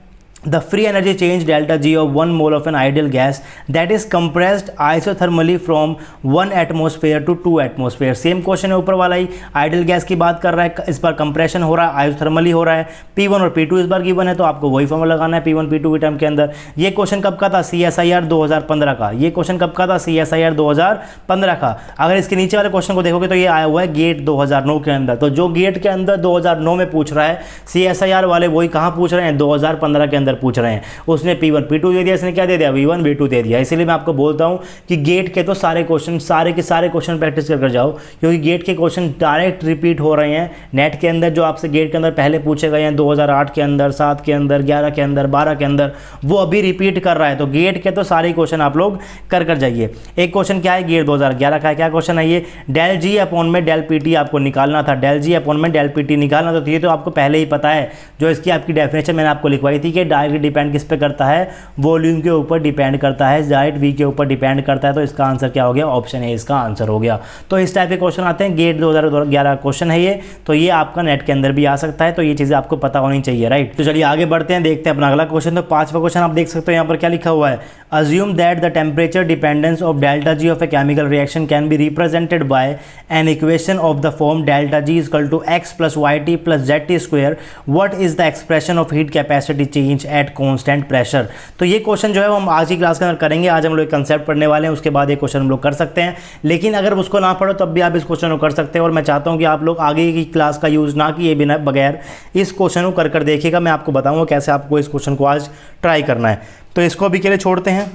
Speaker 2: the free energy change delta G of 1 mole of an ideal gas that is compressed isothermally from 1 atmosphere to 2 atmosphere। Same question है ऊपर वाला ही, आइडियल गैस की बात कर रहा है, इस बार कंप्रेशन हो रहा है, आइसोथर्मली हो रहा है। P1 और P2 इस बार गिवन है, तो आपको वही फॉर्मूला लगाना है P1 P2 के टर्म के अंदर। ये क्वेश्चन कब का था, CSIR 2015 का। ये क्वेश्चन कब का था, CSIR 2015 का। अगर इसके नीचे वाले क्वेश्चन को देखोगे तो ये आया हुआ है गेट 2009 के अंदर। तो जो गेट के अंदर 2009 में पूछ रहा है, CSIR वाले वही कहाँ पूछ रहे हैं, 2015 के अंदर पूछ रहे हैं। उसने P1 P2 दे दिया, इसने क्या दे दिया, V1 V2 दे दिया। इसीलिए मैं आपको बोलता हूं कि गेट के तो सारे क्वेश्चन, सारे के सारे क्वेश्चन प्रैक्टिस कर जाओ, क्योंकि गेट के क्वेश्चन डायरेक्ट रिपीट हो रहे हैं नेट के अंदर। जो आपसे गेट के अंदर पहले पूछे गए हैं 2008 के अंदर, 7 के अंदर, 11 के अंदर, 12 के अंदर, वो अभी रिपीट कर रहा है। तो गेट के तो सारे क्वेश्चन आप लोग कर जाइए। एक क्वेश्चन क्या है, गेट 2011 का क्या क्वेश्चन है ये, डेल जी अपॉन में डेल PT आपको निकालना था, डेल जी अपॉन में डेल PT निकालना था। तो ये तो आपको पहले ही पता है, जो इसकी आपकी डेफिनेशन मैंने आपको लिखवाई थी कि डायरेक्ट डिपेंड किस पे करता है, वॉल्यूम के ऊपर डिपेंड करता है, डायरेक्ट V के ऊपर डिपेंड करता है। तो इसका आंसर क्या हो गया, ऑप्शन ए इसका आंसर हो गया। तो इस टाइप के क्वेश्चन आते हैं, गेट 2011 क्वेश्चन है ये, तो ये आपका नेट के अंदर भी आ सकता है। तो ये चीज़ें आपको पता होनी चाहिए, राइट। तो चलिए आगे बढ़ते हैं, देखते हैं अपना अगला क्वेश्चन। तो 5वां क्वेश्चन आप देख सकते हो, यहाँ पर क्या लिखा हुआ है, assume that the temperature dependence of delta G of a chemical reaction can be represented by an equation of the form delta G equal to x plus YT plus ZT square. What is the expression of heat capacity change at constant pressure. तो ये question जो है वो हम आज की class के अंदर करेंगे। आज हम लोग कंसेप्ट पढ़ने वाले हैं, उसके बाद ये क्वेश्चन हम लोग कर सकते हैं। लेकिन अगर उसको ना पढ़ो तब भी आप इस क्वेश्चन को कर सकते हैं। और मैं चाहता हूं कि आप लोग आगे की क्लास का यूज़ ना किए बिना बगैर इस क्वेश्चन को कर देखिएगा। मैं आपको बताऊंगा कैसे आपको इस क्वेश्चन को आज ट्राई करना है। तो इसको अभी के लिए छोड़ते हैं,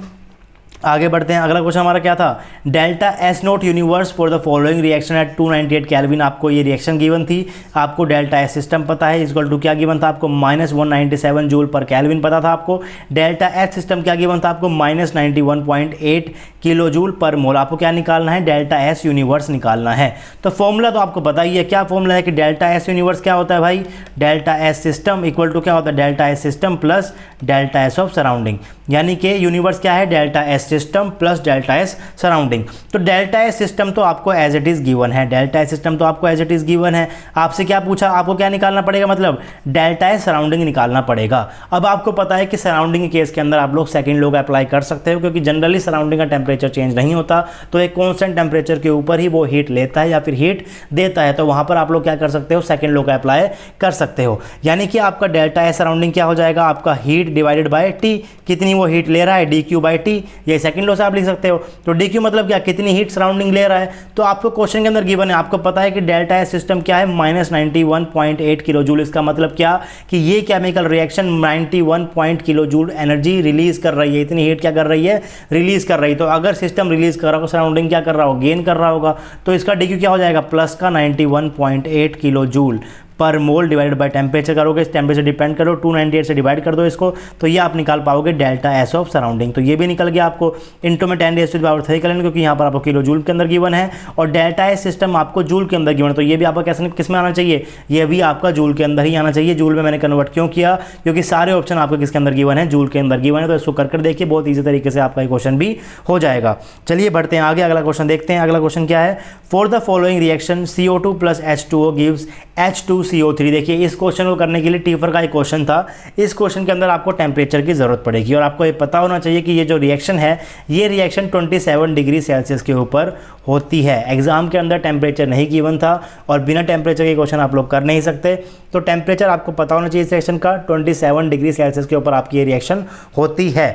Speaker 2: आगे बढ़ते हैं। अगला क्वेश्चन हमारा क्या था, delta S note universe for the following reaction at 298 kelvin. आपको ये रिएक्शन गिवन थी, आपको डेल्टा एस सिस्टम पता है, इक्वल टू क्या गिवन था आपको, -197 जूल पर केल्विन पता था आपको। डेल्टा एच सिस्टम क्या गिवन था आपको, -91.8 किलो जूल पर मोल। आपको क्या निकालना है, डेल्टा एस यूनिवर्स निकालना है। तो फॉर्मूला तो आपको पता ही है, क्या फॉर्मूला है कि डेल्टा एस यूनिवर्स क्या होता है भाई, delta S system equal to क्या होता है, delta S system plus delta S of surrounding. यानी कि यूनिवर्स क्या है, delta S system plus delta S surrounding. तो डेल्टा एस सिस्टम तो आपको एज इट इज गिवन है, डेल्टा एस सिस्टम तो आपको एज इट इज गिवन है। आपसे क्या पूछा, आपको क्या निकालना पड़ेगा, मतलब डेल्टा एस सराउंडिंग निकालना पड़ेगा। अब आपको पता है कि सराउंडिंग के केस के अंदर आप लोग सेकंड लॉ अप्लाई कर सकते हो, क्योंकि जनरली सराउंडिंग का टेम्परेचर चेंज नहीं होता, तो एक कॉन्स्टेंट टेम्परेचर के ऊपर ही वो हीट लेता है या फिर हीट देता है। तो वहां पर आप लोग क्या कर सकते हो, सेकंड लॉ अप्लाई कर सकते हो। यानी कि आपका डेल्टा एस सराउंडिंग क्या हो जाएगा, आपका हीट डिवाइडेड बाय टी, कितनी वो हीट ले रहा है, dq बाई टी। ये सेकंड लॉ से आप लिख सकते हो। तो dq मतलब क्या, कितनी हीट सराउंडिंग ले रहा है। तो आपको क्वेश्चन के अंदर गिवन है, आपको पता है कि डेल्टा एस सिस्टम क्या है, -91.8 किलो जूल। इसका मतलब क्या कि ये chemical reaction 91 kilo joule energy release कर रही है, इतनी हीट क्या कर रही है, रिलीज कर रही है। तो अगर सिस्टम रिलीज कर रहा हो, सराउंडिंग क्या कर रहा हो, गेन कर रहा होगा। तो इसका dq क्या हो जाएगा, प्लस का 91.8 किलो जूल पर मोल डिवाइडेड बाय टेम्परेचर करोगे, टेम्परेचर डिपेंड करो, 298 से डिवाइड कर दो इसको, तो ये आप निकाल पाओगे डेल्टा एस ऑफ सराउंडिंग। तो ये भी निकल गया आपको। इंटू में 10⁻³ कर लेंगे क्योंकि यहाँ पर आपको किलो जूल के अंदर गिवन है, और डेल्टा एस सिस्टम आपको जूल के अंदर गिवन है, तो ये भी आपका कैसे किस में आना चाहिए, ये भी आपका जूल के अंदर ही आना चाहिए। जूल में मैंने कन्वर्ट क्यों किया, क्योंकि सारे ऑप्शन आपको किसके अंदर गिवन है, जूल के अंदर गिवन है। तो इसको कर देखिए, बहुत ईजी तरीके से आपका क्वेश्चन भी हो जाएगा। चलिए बढ़ते हैं आगे, अगला क्वेश्चन देखते हैं। अगला क्वेश्चन क्या है, for the following reaction CO2 + H2O gives H2CO3। देखिए इस क्वेश्चन को करने के लिए टीफर का एक क्वेश्चन था। इस क्वेश्चन के अंदर आपको टेम्परेचर की जरूरत पड़ेगी, और आपको ये पता होना चाहिए कि ये जो रिएक्शन है, ये रिएक्शन 27 डिग्री सेल्सियस के ऊपर होती है। एग्जाम के अंदर टेम्परेचर नहीं गिवन था, और बिना टेम्परेचर के क्वेश्चन आप लोग कर नहीं सकते। तो टेम्परेचर आपको पता होना चाहिए इस रिएक्शन का, 27 डिग्री सेल्सियस के ऊपर आपकी ये रिएक्शन होती है।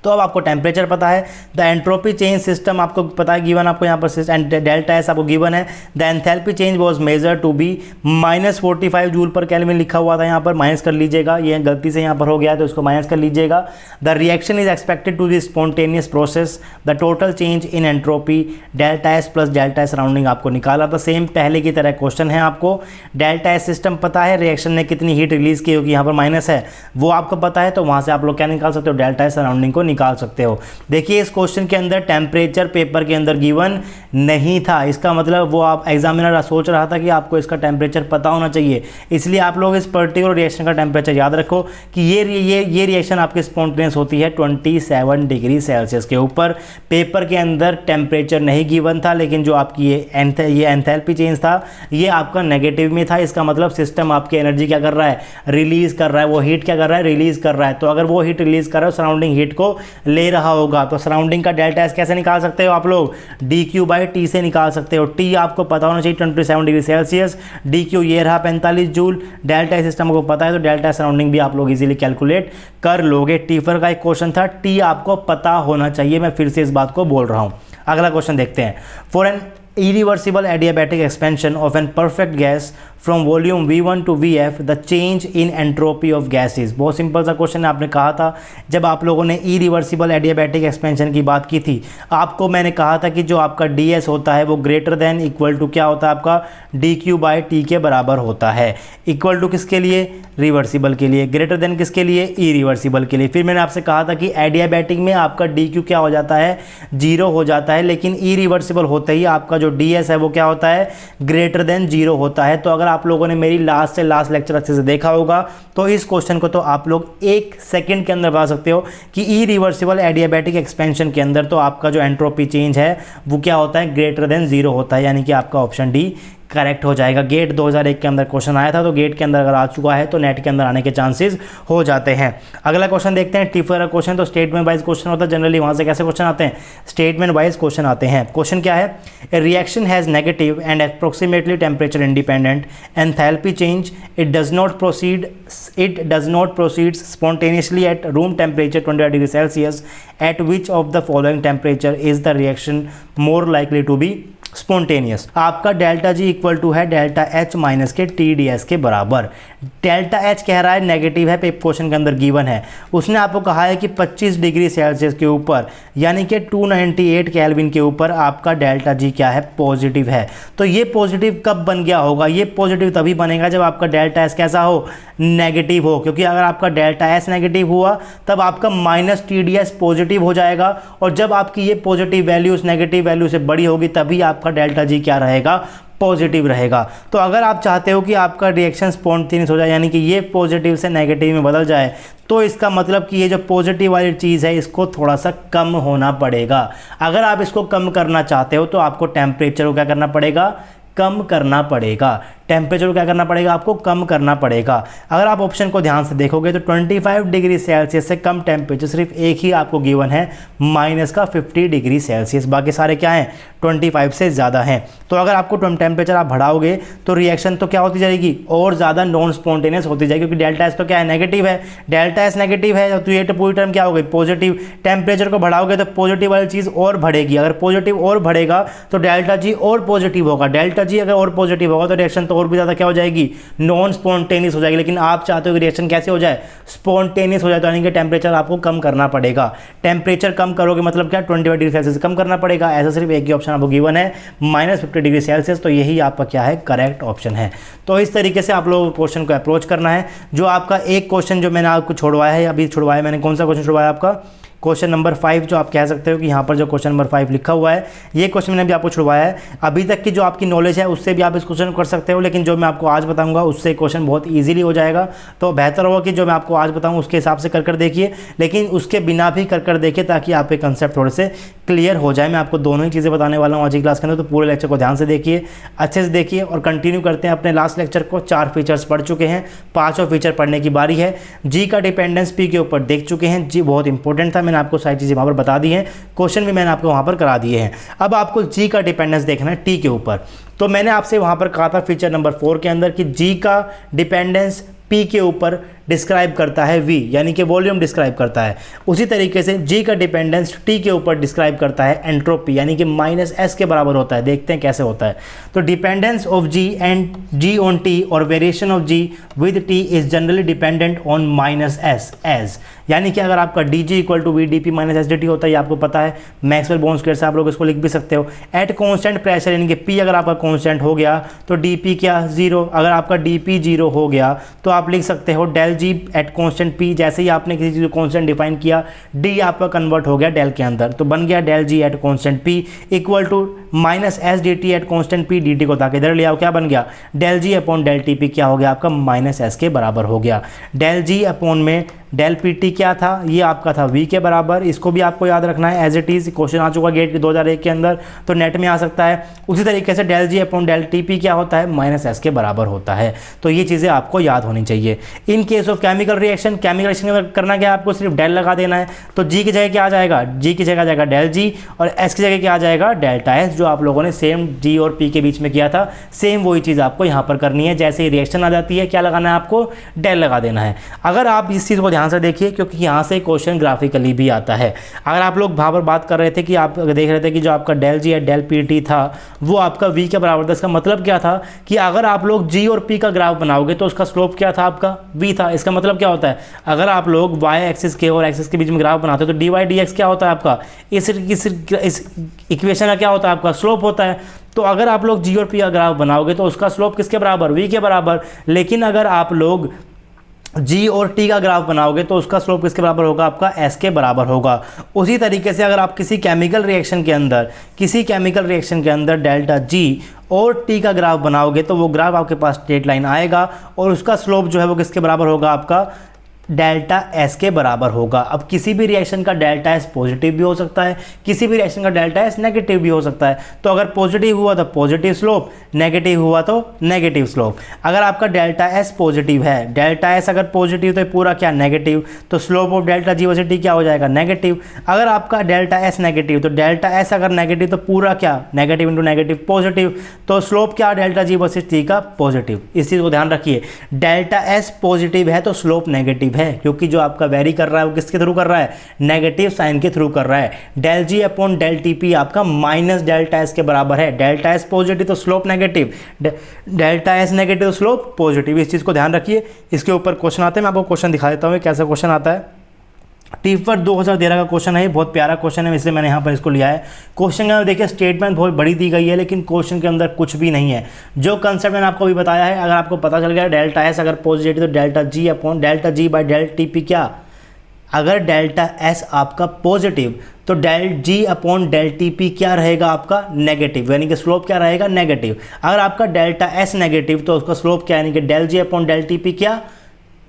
Speaker 2: तो अब आपको टेम्परेचर पता है, द एंट्रोपी चेंज सिस्टम आपको पता है गिवन, आपको यहाँ पर डेल्टा एस आपको गिवन है। The enthalpy change was measured to be -45 joule per kelvin लिखा हुआ था, यहाँ पर माइनस कर लीजिएगा, ये गलती से यहाँ पर हो गया है तो इसको माइनस कर लीजिएगा। The reaction is expected to be spontaneous process, the total change in entropy delta S plus delta S surrounding आपको निकाला था। सेम पहले की तरह क्वेश्चन है, आपको डेल्टा एस सिस्टम पता है, रिएक्शन ने कितनी हीट रिलीज की होगी, यहाँ पर माइनस है, वो आपको पता है, तो वहाँ से आप लोग क्या निकाल सकते हो, डेल्टा एस सराउंडिंग को निकाल सकते हो। देखिए इस क्वेश्चन के अंदर टेम्परेचर पेपर के अंदर गिवन नहीं था, इसका मतलब वो आप एग्जामिनर सोच रहा था कि आपको इसका टेम्परेचर पता होना चाहिए, इसलिए आप लोग इस पर्टिकुलर रिएक्शन का टेम्परेचर याद रखो कि ये रिएक्शन आपकी स्पॉन्टेनियस होती है 27 डिग्री सेल्सियस के ऊपर। पेपर के अंदर टेम्परेचर नहीं गिवन था, लेकिन जो आपकी ये एंथैल्पी चेंज था, ये आपका नेगेटिव में था। इसका मतलब सिस्टम आपकी एनर्जी क्या कर रहा है, रिलीज कर रहा है, वो हीट क्या कर रहा है, रिलीज कर रहा है। तो अगर वो हीट रिलीज कर रहा है, सराउंडिंग हीट को ले रहा होगा, तो सराउंडिंग का डेल्टा एस कैसे निकाल सकते हो आप लोग, dQ/T से निकाल सकते हो। T आपको पता होना चाहिए 27 डिग्री सेल्सियस, dQ ये रहा 45 जूल, डेल्टा एस सिस्टम को पता है, तो डेल्टा सराउंडिंग भी आप लोग इजीली कैलकुलेट कर लोगे। टीफर का एक क्वेश्चन था, T आपको पता होना चाहिए, मैं फिर से इस बात को बोल रहा हूं। अगला क्वेश्चन देखते हैं, for an irreversible adiabatic expansion of an perfect gas from volume V1 to Vf the change in entropy of gas is। बहुत सिंपल सा क्वेश्चन है, आपने कहा था जब आप लोगों ने irreversible adiabatic expansion की बात की थी, आपको मैंने कहा था कि जो आपका ds होता है वो ग्रेटर देन इक्वल टू क्या होता है, आपका dQ/T के बराबर होता है। इक्वल टू किसके लिए, रिवर्सिबल के लिए, ग्रेटर देन किसके लिए, इरिवर्सिबल के लिए। फिर मैंने आपसे कहा था कि एडियाबैटिक में आपका dQ क्या हो जाता है, 0 हो जाता है, लेकिन इरिवर्सिबल होते ही आपका जो ds है वो क्या होता है, ग्रेटर देन 0 होता है। तो अगर आप लोगों ने मेरी लास्ट से लास्ट लेक्चर अच्छे से देखा होगा, तो इस क्वेश्चन को तो आप लोग 1 सेकंड के अंदर बता सकते हो कि इरिवर्सिबल एडियाबैटिक एक्सपेंशन के अंदर तो आपका जो एंट्रोपी चेंज है वो क्या होता है, ग्रेटर देन 0 होता है, यानी कि आपका ऑप्शन डी करेक्ट हो जाएगा। गेट 2001 के अंदर क्वेश्चन आया था, तो गेट के अंदर अगर आ चुका है तो नेट के अंदर आने के चांसेस हो जाते हैं। अगला क्वेश्चन देखते हैं, टीफर का क्वेश्चन तो स्टेटमेंट वाइज क्वेश्चन होता है जनरली, वहां से कैसे क्वेश्चन आते हैं, स्टेटमेंट वाइज क्वेश्चन आते हैं। क्वेश्चन क्या है, a reaction has negative and approximately temperature independent enthalpy change, it does not proceed spontaneously at room temperature 25 degree Celsius, at which of the following temperature is the reaction more likely to be spontaneous. आपका delta G equal to है delta H minus के TdS के बराबर। Delta H कह रहा है negative है, question के अंदर गिवन है, उसने आपको कहा है कि 25 डिग्री सेल्सियस के ऊपर यानी कि 298 केल्विन के ऊपर आपका डेल्टा जी क्या है, पॉजिटिव है। तो ये पॉजिटिव कब बन गया होगा, ये पॉजिटिव तभी बनेगा जब आपका डेल्टा एस कैसा हो, नेगेटिव हो, क्योंकि अगर आपका डेल्टा एस नेगेटिव हुआ तब आपका माइनस TdS पॉजिटिव हो जाएगा, और जब आपकी ये पॉजिटिव वैल्यू उस नेगेटिव वैल्यू से बड़ी होगी तभी आपका डेल्टा जी क्या रहेगा, पॉजिटिव रहेगा। तो अगर आप चाहते हो कि आपका रिएक्शन स्पॉन्टेनियस हो जाए, यानी कि ये पॉजिटिव से नेगेटिव में बदल जाए, तो इसका मतलब कि ये जो पॉजिटिव वाली चीज़ है इसको थोड़ा सा कम होना पड़ेगा। अगर आप इसको कम करना चाहते हो तो आपको टेम्परेचर को क्या करना पड़ेगा, कम करना पड़ेगा। टेम्परेचर को क्या करना पड़ेगा, आपको कम करना पड़ेगा। अगर आप ऑप्शन को ध्यान से देखोगे तो 25 डिग्री सेल्सियस से कम टेम्परेचर सिर्फ एक ही आपको गिवन है, माइनस का 50 डिग्री सेल्सियस, बाकी सारे क्या हैं, 25 से ज़्यादा हैं। तो अगर आपको टेम्परेचर आप बढ़ाओगे तो रिएक्शन तो क्या होती जाएगी, और ज़्यादा नॉन स्पॉन्टेनियस होती जाएगी, क्योंकि डेल्टा एस तो क्या है, नेगेटिव है, डेल्टा एस नेगेटिव है, तो ये तो पूरी टर्म क्या हो गई, पॉजिटिव। टेम्परेचर को बढ़ाओगे तो पॉजिटिव वाली चीज़ और बढ़ेगी, अगर पॉजिटिव और बढ़ेगा तो डेल्टा जी और पॉजिटिव होगा, डेल्टा जी अगर और पॉजिटिव होगा तो रिएक्शन तो तो और भी ज़्यादा क्या हो जाएगी, नॉन स्पॉन्टेनियस हो जाएगी। लेकिन आप चाहते हो कि रिएक्शन कैसे हो जाए, स्पॉन्टेनियस हो जाए, तो यानी कि टेम्परेचर आपको कम करना पड़ेगा। टेम्परेचर कम करोगे मतलब क्या, 25 डिग्री सेल्सियस कम करना पड़ेगा। ऐसा सिर्फ एक ही ऑप्शन आपको गिवन है, -50 डिग्री सेल्सियस, तो यही आपका क्या है, करेक्ट ऑप्शन है। तो इस तरीके से आप लोगों को क्वेश्चन को अप्रोच करना है। जो आपका एक क्वेश्चन जो मैंने आपको छोड़वाया है, अभी छुड़वाया मैंने, कौन सा क्वेश्चन छुड़वाया आपका, क्वेश्चन नंबर 5, जो आप कह सकते हो कि यहाँ पर जो क्वेश्चन नंबर 5 लिखा हुआ है, ये क्वेश्चन मैंने भी आपको छुड़वाया है। अभी तक की जो आपकी नॉलेज है उससे भी आप इस क्वेश्चन को कर सकते हो, लेकिन जो मैं आपको आज बताऊंगा उससे क्वेश्चन बहुत इजीली हो जाएगा। तो बेहतर होगा कि जो मैं आपको आज बताऊं उसके हिसाब से कर देखिए, लेकिन उसके बिना भी कर देखिए, ताकि आपके कंसेप्ट थोड़े से क्लियर हो जाए। मैं आपको दोनों ही चीज़ें बताने वाला हूँ आज की क्लास के अंदर, तो पूरे लेक्चर को ध्यान से देखिए, अच्छे से देखिए और कंटिन्यू करते हैं अपने लास्ट लेक्चर को। 4 फीचर्स पढ़ चुके हैं, 5वां फीचर पढ़ने की बारी है। जी का डिपेंडेंस पी के ऊपर देख चुके हैं, जी बहुत इंपॉर्टेंट था, मैंने आपको सारी चीज़ें वहाँ पर बता दी हैं, क्वेश्चन भी मैंने आपको वहाँ पर करा दिए हैं। अब आपको जी का डिपेंडेंस देखना है टी के ऊपर। तो मैंने आपसे वहाँ पर कहा था फीचर नंबर 4 के अंदर कि जी का डिपेंडेंस पी के ऊपर डिस्क्राइब करता है वी, यानी कि वॉल्यूम डिस्क्राइब करता है। उसी तरीके से जी का डिपेंडेंस टी के ऊपर डिस्क्राइब करता है एंट्रोपी, यानी कि -s के बराबर होता है। देखते हैं कैसे होता है। तो dependence of G and G on T और variation of G with T is generally dependent on -s as, यानी कि अगर आपका D G equal to V D P minus S D T होता है, ये आपको पता है, मैक्सवेल बोर्न स्क्वायर से आप लोग इसको लिख भी सकते हो। एट कॉन्स्टेंट प्रेशर, यानी कि पी अगर आपका कॉन्स्टेंट हो गया तो डी पी क्या, 0। अगर आपका डी पी 0 हो गया तो आप लिख सकते हो del G at constant P. जैसे ही आपने किसी चीज़ को कॉन्स्टेंट डिफाइन किया, डी आपका कन्वर्ट हो गया डेल के अंदर, तो बन गया del G at constant P equal to -s D T at constant P. D T को ताकि इधर ले आओ, क्या बन गया, del G upon del T P क्या हो गया आपका, -s के बराबर हो गया। डेल जी अपॉन में डेल पी टी क्या था, ये आपका था v के बराबर। इसको भी आपको याद रखना है, एज इट इज़ क्वेश्चन आ चुका गेट 2001 के अंदर, तो नेट में आ सकता है। उसी तरीके से del G upon del T P क्या होता है, -s के बराबर होता है। तो ये चीज़ें आपको याद होनी चाहिए। इन केस ऑफ केमिकल रिएक्शन करना क्या है, आपको सिर्फ डेल लगा देना है। तो जी की जगह क्या आ जाएगा, जी की जगह आ जाएगा डेल जी, और एस की जगह क्या आ जाएगा, डेल्टा एस। जो आप लोगों ने सेम जी और पी के बीच में किया था, सेम वही चीज़ आपको यहाँ पर करनी है। जैसे ही रिएक्शन आ जाती है, क्या लगाना है आपको, डेल लगा देना है। अगर आप इस चीज़ को ध्यान से देखिए, क्योंकि यहाँ से क्वेश्चन ग्राफिकली भी आता है। अगर आप लोग वहाँ पर बात कर रहे थे कि आप देख रहे थे कि जो आपका डेल जी या डेल पी टी था वो आपका वी के बराबर था, इसका मतलब क्या था कि अगर आप लोग जी और पी का ग्राफ बनाओगे तो उसका स्लोप क्या था आपका, वी था। इसका मतलब क्या होता है, अगर आप लोग वाई एक्सिस के और एक्सिस के बीच में ग्राफ बनाते हो तो डी वाई डी एक्स क्या होता है आपका, इस इक्वेशन का क्या होता है आपका, स्लोप होता है। तो अगर आप लोग जी और पी का ग्राफ बनाओगे तो उसका स्लोप किसके बराबर, वी के बराबर। लेकिन अगर आप लोग जी और टी का ग्राफ बनाओगे तो उसका स्लोप किसके बराबर होगा, आपका एस के बराबर होगा। उसी तरीके से अगर आप किसी केमिकल रिएक्शन के अंदर डेल्टा जी और टी का ग्राफ बनाओगे तो वो ग्राफ आपके पास स्ट्रेट लाइन आएगा और उसका स्लोप जो है वो किसके बराबर होगा, आपका डेल्टा एस के बराबर होगा। अब किसी भी रिएक्शन का डेल्टा एस पॉजिटिव भी हो सकता है, किसी भी रिएक्शन का डेल्टा एस नेगेटिव भी हो सकता है। तो अगर पॉजिटिव हुआ तो पॉजिटिव स्लोप, नेगेटिव हुआ तो नेगेटिव स्लोप। अगर आपका डेल्टा एस पॉजिटिव है, डेल्टा एस अगर पॉजिटिव तो पूरा क्या नेगेटिव, तो slope of delta ji versus T क्या हो जाएगा, नेगेटिव। अगर आपका डेल्टा एस नेगेटिव, तो डेल्टा एस अगर नेगेटिव तो पूरा क्या नेगेटिव इंटू नेगेटिव पॉजिटिव, तो स्लोप क्या डेल्टा जी वर्सेस टी का पॉजिटिव। इस चीज़ को ध्यान रखिए, डेल्टा एस पॉजिटिव है तो स्लोप नेगेटिव है, क्योंकि जो आपका वेरी कर रहा है वो किसके थ्रू कर रहा है, नेगेटिव साइन के थ्रू कर रहा है। Del G upon del T P आपका माइनस डेल्टा एस के बराबर है। डेल्टा एस पॉजिटिव तो slope negative, delta S negative slope positive. इस चीज़ को ध्यान रखिए। इसके ऊपर क्वेश्चन आते हैं, मैं आपको क्वेश्चन दिखा देता हूँ कैसा क्वेश्चन आता है। टीफर 2013 का क्वेश्चन है, बहुत प्यारा क्वेश्चन है, इसलिए मैंने यहाँ पर इसको लिया है। क्वेश्चन के अंदर देखिए स्टेटमेंट बहुत बड़ी दी गई है, लेकिन क्वेश्चन के अंदर कुछ भी नहीं है। जो कंसेप्ट मैंने आपको अभी बताया है, अगर आपको पता चल गया डेल्टा एस अगर पॉजिटिव तो delta G upon delta G by del T P क्या, अगर डेल्टा एस आपका पॉजिटिव तो del G upon del T P क्या रहेगा आपका नेगेटिव, यानी कि स्लोप क्या रहेगा नेगेटिव। अगर आपका डेल्टा एस नेगेटिव तो उसका स्लोप क्या, यानी कि del G upon del T P क्या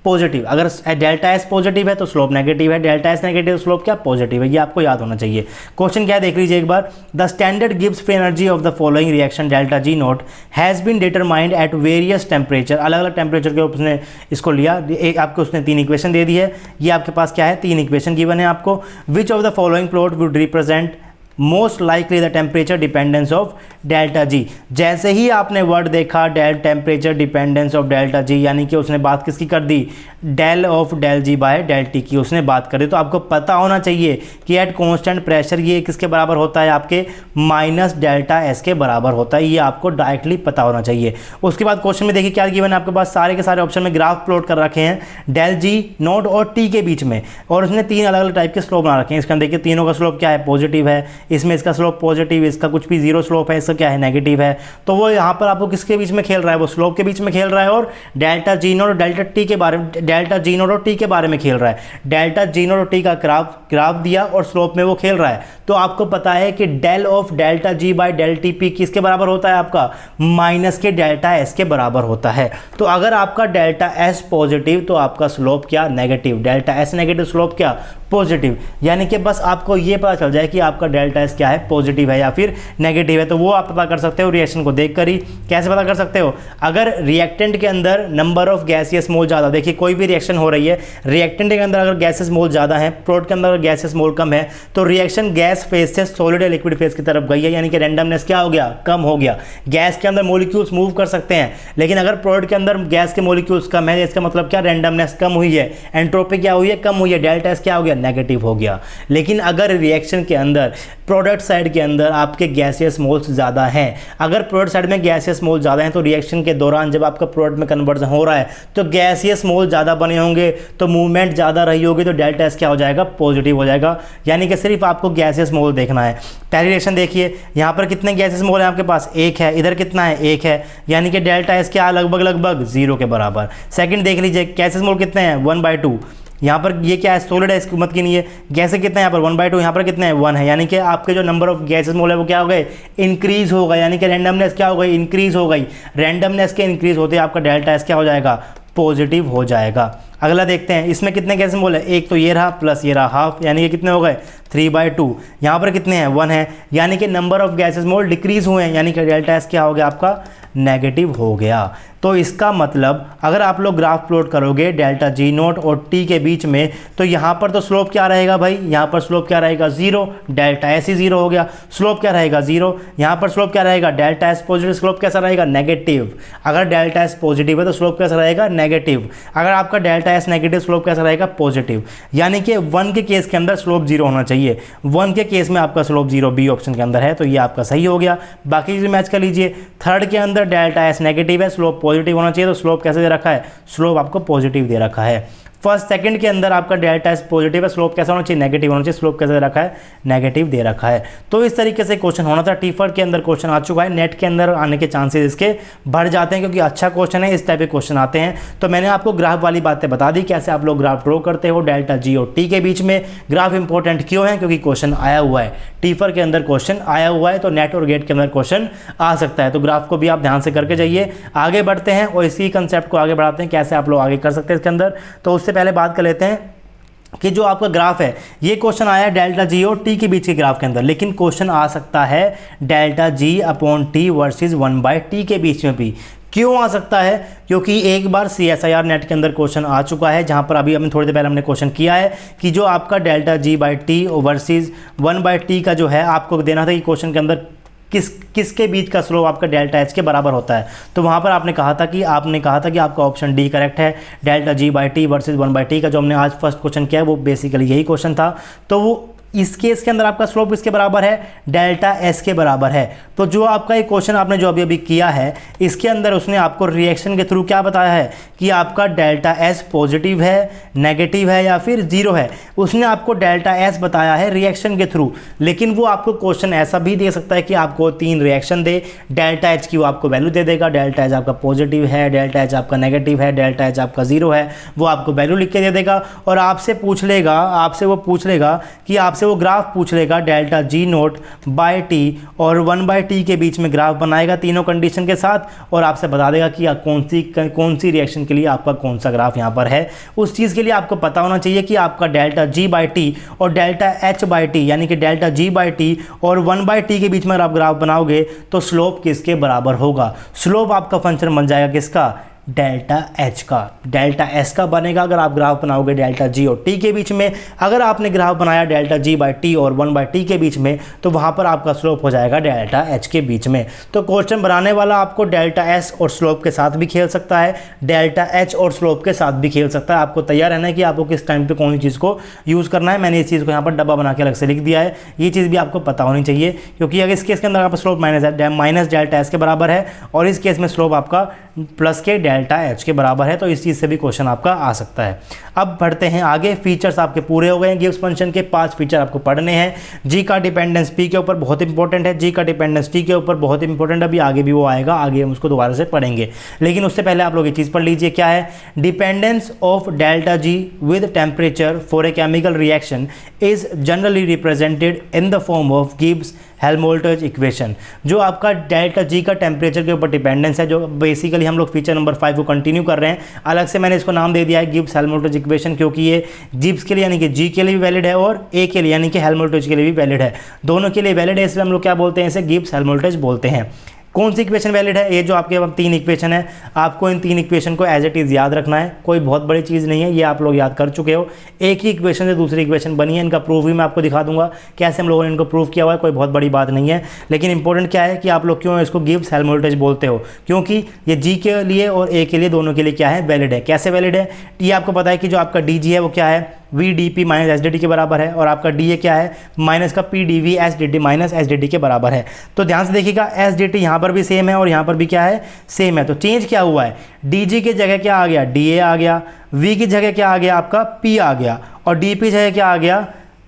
Speaker 2: पॉजिटिव। अगर डेल्टा एस पॉजिटिव है तो स्लोप नेगेटिव है, डेल्टा एस नेगेटिव स्लोप क्या पॉजिटिव है। ये आपको याद होना चाहिए। क्वेश्चन क्या है देख लीजिए एक बार। The standard Gibbs free energy of the following reaction delta G not has been determined at various temperature. अलग अलग टेम्परेचर के उसने इसको लिया, एक आपको उसने 3 इक्वेशन दे दी है। ये आपके पास क्या है, 3 इक्वेशन गिवन है आपको। Which of the following plot would represent most likely the temperature dependence of delta G. जैसे ही आपने वर्ड देखा temperature dependence of delta G, यानी कि उसने बात किसकी कर दी, del of del G by del T की उसने बात करी। तो आपको पता होना चाहिए कि एट कॉन्स्टेंट प्रेशर ये किसके बराबर होता है, आपके माइनस डेल्टा एस के बराबर होता है। ये आपको डायरेक्टली पता होना चाहिए। उसके बाद क्वेश्चन में देखिए क्या गिवन है आपके पास, सारे के सारे ऑप्शन में ग्राफ प्लॉट कर रखे हैं डेल जी नोट और टी के बीच में, और उसने तीन अलग अलग टाइप के स्लोप बना रखे हैं। इसका देखिए तीनों का स्लोप क्या है, पॉजिटिव है, इसमें इसका स्लोप पॉजिटिव, इसका कुछ भी जीरो स्लोप है, इसका क्या है, नेगेटिव है। तो वो यहाँ पर आपको किसके बीच में खेल रहा है, वो स्लोप के बीच में खेल रहा है और डेल्टा जी नोट और डेल्टा टी के बारे में, डेल्टा जी नोट और टी के बारे में खेल रहा है। डेल्टा जी नोट और टी का ग्राफ दिया और स्लोप में वो खेल रहा है। तो आपको पता है कि del of delta G by del T P किसके बराबर होता है, आपका माइनस के डेल्टा एस के बराबर होता है। तो अगर आपका डेल्टा एस पॉजिटिव तो आपका स्लोप क्या, negative, delta S negative, slope क्या, पॉजिटिव। यानी कि बस आपको ये पता चल जाए कि आपका डेल्टा एस क्या है, पॉजिटिव है या फिर नेगेटिव है। तो वो आप पता कर सकते हो रिएक्शन को देखकर ही। कैसे पता कर सकते हो, अगर रिएक्टेंट के अंदर नंबर ऑफ गैसियस मोल ज़्यादा, देखिए कोई भी रिएक्शन हो रही है, रिएक्टेंट के अंदर अगर गैसेस मोल ज़्यादा है, प्रोडक्ट के अंदर अगर गैसेस मोल कम है, तो रिएक्शन गैस फेज से सॉलिड या लिक्विड फेज की तरफ गई है, यानी कि रैंडमनेस क्या हो गया, कम हो गया। गैस के अंदर मॉलिक्यूल्स मूव कर सकते हैं, लेकिन अगर प्रोडक्ट के अंदर गैस के मॉलिक्यूल्स कम है, इसका मतलब क्या, रैंडमनेस कम हुई है, एंट्रोपी क्या हुई है, कम हुई है, डेल्टा एस क्या हो गया, नेगेटिव हो गया। लेकिन अगर रिएक्शन के अंदर प्रोडक्ट साइड के अंदर आपके गैसियस मोल्स ज़्यादा हैं, अगर प्रोडक्ट साइड में गैसियस मोल ज़्यादा हैं, तो रिएक्शन के दौरान जब आपका प्रोडक्ट में कन्वर्जन हो रहा है तो गैसियस मोल ज़्यादा बने होंगे, तो मूवमेंट ज़्यादा रही होगी, तो डेल्टा एस क्या हो जाएगा, पॉजिटिव हो जाएगा। यानी कि सिर्फ आपको गैसियस मोल देखना है। पहली रिएक्शन देखिए, यहाँ पर कितने गैसेस मोल हैं आपके पास, एक है, इधर कितना है, एक है, यानी कि डेल्टा एस क्या लगभग 0 के बराबर। सेकंड देख लीजिए, गैसेस मोल कितने हैं, 1/2। यहाँ पर ये क्या है, सॉलिड है, इसकी मत की नहीं है। गैसेस कितने हैं यहाँ पर, 1/2, यहाँ पर कितने हैं, 1 है, यानी कि आपके जो नंबर ऑफ गैसेस मोल है वो क्या हो गए, इंक्रीज होगा, यानी कि रैंडमनेस क्या हो गई, इंक्रीज हो गई। रैंडमनेस के इंक्रीज होते आपका डेल्टा एस क्या हो जाएगा, पॉजिटिव हो जाएगा। अगला देखते हैं, इसमें कितने गैसेस मोल है, एक तो ये रहा प्लस ये रहा हाफ, यानी कि कितने हो गए, 3/2। यहाँ पर कितने हैं, 1 है, यानी कि number of gases mole decrease हुए हैं, यानी कि डेल्टा एस क्या हो गया आपका, नेगेटिव हो गया। तो इसका मतलब अगर आप लोग ग्राफ प्लॉट करोगे डेल्टा जी नोट और टी के बीच में, तो यहाँ पर तो स्लोप क्या रहेगा भाई, यहाँ पर स्लोप क्या रहेगा, 0, डेल्टा एस ही 0 हो गया, स्लोप क्या रहेगा 0, यहाँ पर स्लोप क्या रहेगा, डेल्टा एस पॉजिटिव, स्लोप कैसा रहेगा, नेगेटिव। अगर डेल्टा एस पॉजिटिव है तो स्लोप कैसा रहेगा, नेगेटिव। अगर आपका डेल्टा एस नेगेटिव, स्लोप कैसा रहेगा, पॉजिटिव। यानी कि 1 के केस के अंदर स्लोप 0 होना चाहिए, 1 के केस में आपका स्लोप 0 बी ऑप्शन के अंदर है, तो ये आपका सही हो गया। बाकी चीज़ मैच कर लीजिए। थर्ड के अंदर डेल्टा एस नेगेटिव है, स्लोप पॉजिटिव होना चाहिए, तो स्लोप कैसे दे रखा है, स्लोप आपको पॉजिटिव दे रखा है। फर्स्ट सेकंड के अंदर आपका डेल्टा एस पॉजिटिव है, स्लोप कैसा होना चाहिए, नेगेटिव होना चाहिए, स्लोप कैसे दे रखा है, नेगेटिव दे रखा है। तो इस तरीके से क्वेश्चन होना था। टीफर्ड के अंदर क्वेश्चन आ चुका है, नेट के अंदर आने के चांसेस इसके बढ़ जाते हैं, क्योंकि अच्छा क्वेश्चन है, इस टाइप के क्वेश्चन आते हैं। तो मैंने आपको ग्राफ वाली बातें बता दी, कैसे आप लोग ग्राफ ड्रॉ करते हो डेल्टा जी और टी के बीच में। ग्राफ इंपॉर्टेंट क्यों है, क्योंकि क्वेश्चन आया हुआ है, टीफर के अंदर क्वेश्चन आया हुआ है, तो नेट और गेट के अंदर क्वेश्चन आ सकता है। तो ग्राफ को भी आप ध्यान से करके जाइए। आगे बढ़ते हैं और इसी कंसेप्ट को आगे बढ़ाते हैं, कैसे आप लोग आगे कर सकते हैं इसके अंदर। तो उससे पहले बात कर लेते हैं कि जो आपका ग्राफ है, ये क्वेश्चन आया डेल्टा जी और टी के बीच के ग्राफ के अंदर, लेकिन क्वेश्चन आ सकता है delta G upon T versus 1/t के बीच में भी। क्यों आ सकता है, क्योंकि एक बार CSIR नेट के अंदर क्वेश्चन आ चुका है, जहां पर अभी हमने थोड़ी देर पहले हमने क्वेश्चन किया है कि जो आपका डेल्टा जी/t वर्सेस 1/t का जो है, आपको देना था कि क्वेश्चन के अंदर किसके बीच का स्लोप आपका डेल्टा एच के बराबर होता है। तो वहाँ पर आपने कहा था कि आपका ऑप्शन डी करेक्ट है, डेल्टा जी/t वर्सेस 1/t का जो हमने आज फर्स्ट क्वेश्चन किया है वो बेसिकली यही क्वेश्चन था। तो वो इस केस के अंदर आपका स्लोप इसके बराबर है, डेल्टा एस के बराबर है। तो जो आपका एक क्वेश्चन आपने जो अभी किया है, इसके अंदर उसने आपको रिएक्शन के थ्रू क्या बताया है कि आपका डेल्टा एस पॉजिटिव है, नेगेटिव है या फिर 0 है। उसने आपको डेल्टा एस बताया है रिएक्शन के थ्रू, लेकिन वो आपको क्वेश्चन ऐसा भी दे सकता है कि आपको 3 रिएक्शन दे, डेल्टा एच की वो आपको वैल्यू दे देगा, डेल्टा एच आपका पॉजिटिव है, डेल्टा एच आपका नेगेटिव है, डेल्टा एच आपका 0 है, वो आपको वैल्यू लिख के दे देगा और आपसे पूछ लेगा कि आपसे वो ग्राफ पूछ लेगा delta G nought by T और 1/t के बीच में ग्राफ बनाएगा तीनों कंडीशन के साथ, और आपसे बता देगा कि कौन सी रिएक्शन के लिए आपका कौन सा ग्राफ यहाँ पर है। उस चीज़ के लिए आपको पता होना चाहिए कि आपका डेल्टा जी/t और डेल्टा h/t, यानी कि डेल्टा जी/t और 1/t के बीच में अगर आप ग्राफ बनाओगे तो स्लोप किसके बराबर होगा। स्लोप आपका फंक्शन बन जाएगा किसका, डेल्टा एच का। डेल्टा एस का बनेगा अगर आप ग्राफ बनाओगे डेल्टा जी और टी के बीच में। अगर आपने ग्राफ बनाया डेल्टा जी बाई टी और 1 बाई टी के बीच में तो वहाँ पर आपका स्लोप हो जाएगा डेल्टा एच के बीच में। तो क्वेश्चन बनाने वाला आपको डेल्टा एस और स्लोप के साथ भी खेल सकता है, डेल्टा एच और स्लोप के साथ भी खेल सकता है। आपको तैयार रहना है कि आपको किस टाइम पर कौन सी चीज़ को यूज़ करना है। मैंने इस चीज़ को यहाँ पर डब्बा बना के अलग से लिख दिया है, ये चीज़ भी आपको पता होनी चाहिए, क्योंकि अगर इस केस के अंदर आपका स्लोप माइनस डेल्टा एस के बराबर है और इस केस में स्लोप आपका प्लस के डेल्टा एच के बराबर है, तो इस चीज़ से भी क्वेश्चन आपका आ सकता है। अब बढ़ते हैं आगे। फीचर्स आपके पूरे हो गए हैं गिब्स फंक्शन के, 5 फीचर आपको पढ़ने हैं। जी का डिपेंडेंस पी के ऊपर बहुत इंपॉर्टेंट है, जी का डिपेंडेंस टी के ऊपर बहुत इंपॉर्टेंट, अभी आगे भी वो आएगा, आगे हम उसको दोबारा से पढ़ेंगे। लेकिन उससे पहले आप लोग ये चीज़ पढ़ लीजिए, क्या है dependence of delta ji with temperature for a chemical reaction is generally represented in the form of Gibbs Helmholtz equation. जो आपका डेल्टा जी का टेम्परेचर के ऊपर डिपेंडेंस है, जो बेसिकली हम लोग फीचर नंबर 5 को कंटिन्यू कर रहे हैं। अलग से मैंने इसको नाम दे दिया है गिब्स हेल्महोल्ट्ज़ इक्वेशन, क्योंकि ये गिब्स के लिए यानी कि जी के लिए भी वैलिड है और ए के लिए यानी कि हेल्महोल्ट्ज़ के लिए भी वैलिड है। दोनों के लिए वैलिड है, इसलिए हम लोग क्या बोलते हैं, इसे गिब्स हेल्महोल्ट्ज़ बोलते हैं। कौन सी इक्वेशन वैलिड है? ये जो आपके 3 इक्वेशन है, आपको इन 3 इक्वेशन को एज इट इज़ याद रखना है, कोई बहुत बड़ी चीज़ नहीं है, ये आप लोग याद कर चुके हो। एक ही इक्वेशन से दूसरी इक्वेशन बनी है, इनका प्रूफ भी मैं आपको दिखा दूंगा कैसे हम लोगों ने इनको प्रूफ किया हुआ है, कोई बहुत बड़ी बात नहीं है। लेकिन इंपॉर्टेंट क्या है कि आप लोग क्यों इसको गिब्स हेल्महोल्ट्ज़ बोलते हो, क्योंकि ये जी के लिए और ए के लिए, दोनों के लिए क्या है, वैलिड है। कैसे वैलिड है? ये आपको पता है कि जो आपका डी जी है वो क्या है, V D P minus S D T के बराबर है, और आपका डी ए क्या है, माइनस का P D V S D T minus S D T के बराबर है। तो ध्यान से देखिएगा, एस डी टी यहाँ पर भी सेम है और यहाँ पर भी क्या है, सेम है। तो चेंज क्या हुआ है, डी जी की जगह क्या आ गया, डी ए आ गया, वी की जगह क्या आ गया, आपका पी आ गया, और डी पी जगह क्या आ गया,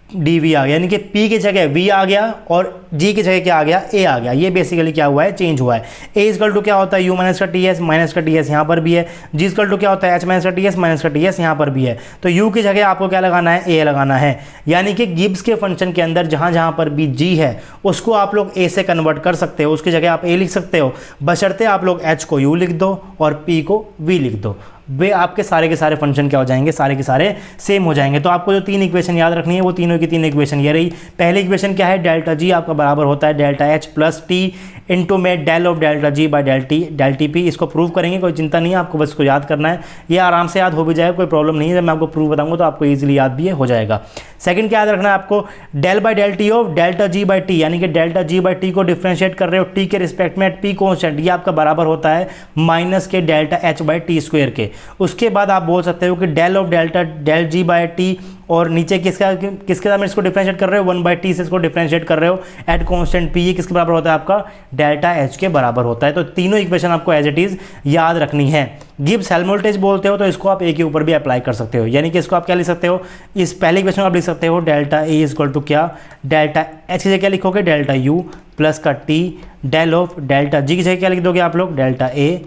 Speaker 2: डी वी आ गया, यानी कि पी की जगह वी आ गया और जी की जगह क्या आ गया, ए आ गया। ये बेसिकली क्या हुआ है, चेंज हुआ है। ए इजकल टू क्या होता है, यू माइनस का टी एस, माइनस का टी एस यहाँ पर भी है। जी इजकल टू क्या होता है, एच माइनस का टी एस, माइनस का टी एस यहाँ पर भी है। तो यू की जगह आपको क्या लगाना है, ए लगाना है। यानी कि गिब्स के फंक्शन के अंदर जहाँ जहाँ पर भी जी है उसको आप लोग ए से कन्वर्ट कर सकते हो, उसकी जगह आप ए लिख सकते हो, बशर्ते आप लोग एच को यू लिख दो और पी को वी लिख दो। वे आपके सारे के सारे फंक्शन क्या हो जाएंगे, सारे के सारे सेम हो जाएंगे। तो आपको जो 3 इक्वेशन याद रखनी है वो तीनों की 3 इक्वेशन ये रही। पहली इक्वेशन क्या है, डेल्टा जी आपका बराबर होता है delta H plus T into में del of delta G by del T P. इसको प्रूव करेंगे, कोई चिंता नहीं है, आपको बस इसको याद करना है, ये आराम से याद हो भी जाएगा, कोई प्रॉब्लम नहीं है। जब मैं आपको प्रूव बताऊंगा तो आपको ईजिली याद भी हो जाएगा। सेकंड क्या याद रखना है आपको, del by del T of delta G by T, यानी कि डेल्टा जी बाई टी को डिफ्रेंशिएट कर रहे हो टी के रिस्पेक्ट में एट पी कॉन्स्टेंट, ये आपका बराबर होता है माइनस के delta H by T square के। उसके बाद आप बोल सकते हो कि del of del G by T, और नीचे किसके साथ में इसको डिफरेंशिएट कर रहे हो, 1 बाई टी से इसको डिफरेंशिएट कर रहे हो एट कांस्टेंट पी, ये किसके बराबर होता है, आपका डेल्टा एच के बराबर होता है। तो तीनों इक्वेशन आपको एज इट इज याद रखनी है। गिब्स हेल्महोल्ट्ज़ बोलते हो तो इसको आप ए के ऊपर भी अप्लाई कर सकते हो, यानी कि इसको आप क्या लिख सकते हो, इस पहले इक्वेशन आप लिख सकते हो delta A is equal to क्या, डेल्टा एच की जगह क्या लिखोगे, डेल्टा यू प्लस का T del of delta G की जगह क्या लिख दोगे आप लोग, delta A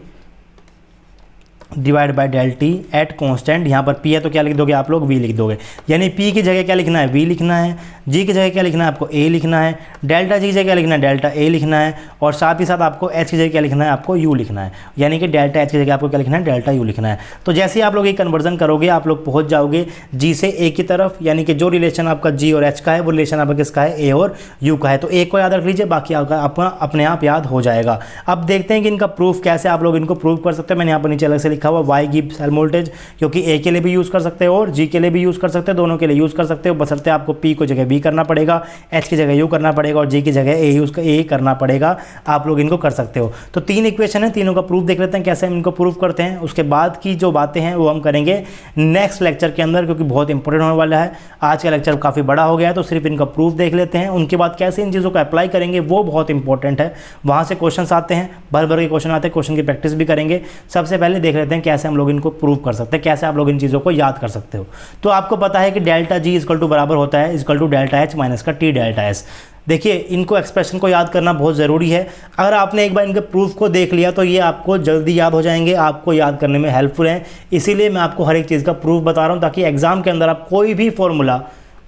Speaker 2: divide by del T at constant, यहाँ पर पी है तो क्या लिख दोगे आप लोग, वी लिख दोगे। यानी पी की जगह क्या लिखना है, वी लिखना है, जी की जगह क्या लिखना है आपको, ए लिखना है, डेल्टा जी की जगह क्या लिखना है, डेल्टा ए लिखना है, और साथ ही साथ आपको एच की जगह क्या लिखना है, आपको यू लिखना है। यानी कि डेल्टा एच की जगह आपको क्या लिखना है, डेल्टा यू लिखना है। तो जैसे ही आप लोग ये कन्वर्जन करोगे आप लोग पहुँच जाओगे जी से ए की तरफ, यानी कि जो रिलेशन आपका जी और एच का है वो रिलेशन आपका किसका है, ए और यू का है। तो ए को याद रख लीजिए, बाकी आपका अपने आप याद हो जाएगा। अब देखते हैं कि इनका प्रूफ कैसे आप लोग इनको प्रूव कर सकते हो। मैंने यहाँ पर नीचे अलग से लिखा हुआ वाई गिब्स हेल्महोल्ट्ज़, क्योंकि ए के लिए भी यूज़ कर सकते हो और जी के लिए भी यूज़ कर सकते हो, दोनों के लिए यूज़ कर सकते हो, बशर्ते आपको पी को जगह बी करना पड़ेगा, एच की जगह यू करना पड़ेगा और जी की जगह ए करना पड़ेगा। आप लोग इनको कर सकते हो। तो 3 इक्वेशन है, तीनों का प्रूफ देख लेते हैं कैसे हम इनको प्रूफ करते हैं। उसके बाद की जो बातें हैं वो हम करेंगे नेक्स्ट लेक्चर के अंदर, क्योंकि बहुत इंपॉर्टेंट होने वाला है। आज का लेक्चर काफ़ी बड़ा हो गया है, तो सिर्फ इनका प्रूफ देख लेते हैं। उनके बाद कैसे इन चीज़ों को अप्लाई करेंगे वो बहुत इंपॉर्टेंट है। वहाँ से क्वेश्चन आते हैं, भर भर के क्वेश्चन आते हैं, क्वेश्चन की प्रैक्टिस भी करेंगे। सबसे पहले देख लेते हैं कैसे हम लोग इनको प्रूव कर सकते हैं, कैसे आप लोग इन चीज़ों को याद कर सकते हो। तो आपको पता है कि डेल्टा जी इजकल टू बराबर होता है is equal to delta H minus का टी डेल्टा एस। देखिए, इनको एक्सप्रेशन को याद करना बहुत ज़रूरी है। अगर आपने एक बार इनके प्रूफ को देख लिया तो ये आपको जल्दी याद हो जाएंगे, आपको याद करने में हेल्पफुल हैं। इसीलिए मैं आपको हर एक चीज़ का प्रूफ बता रहा हूँ, ताकि एग्जाम के अंदर आप कोई भी फॉर्मूला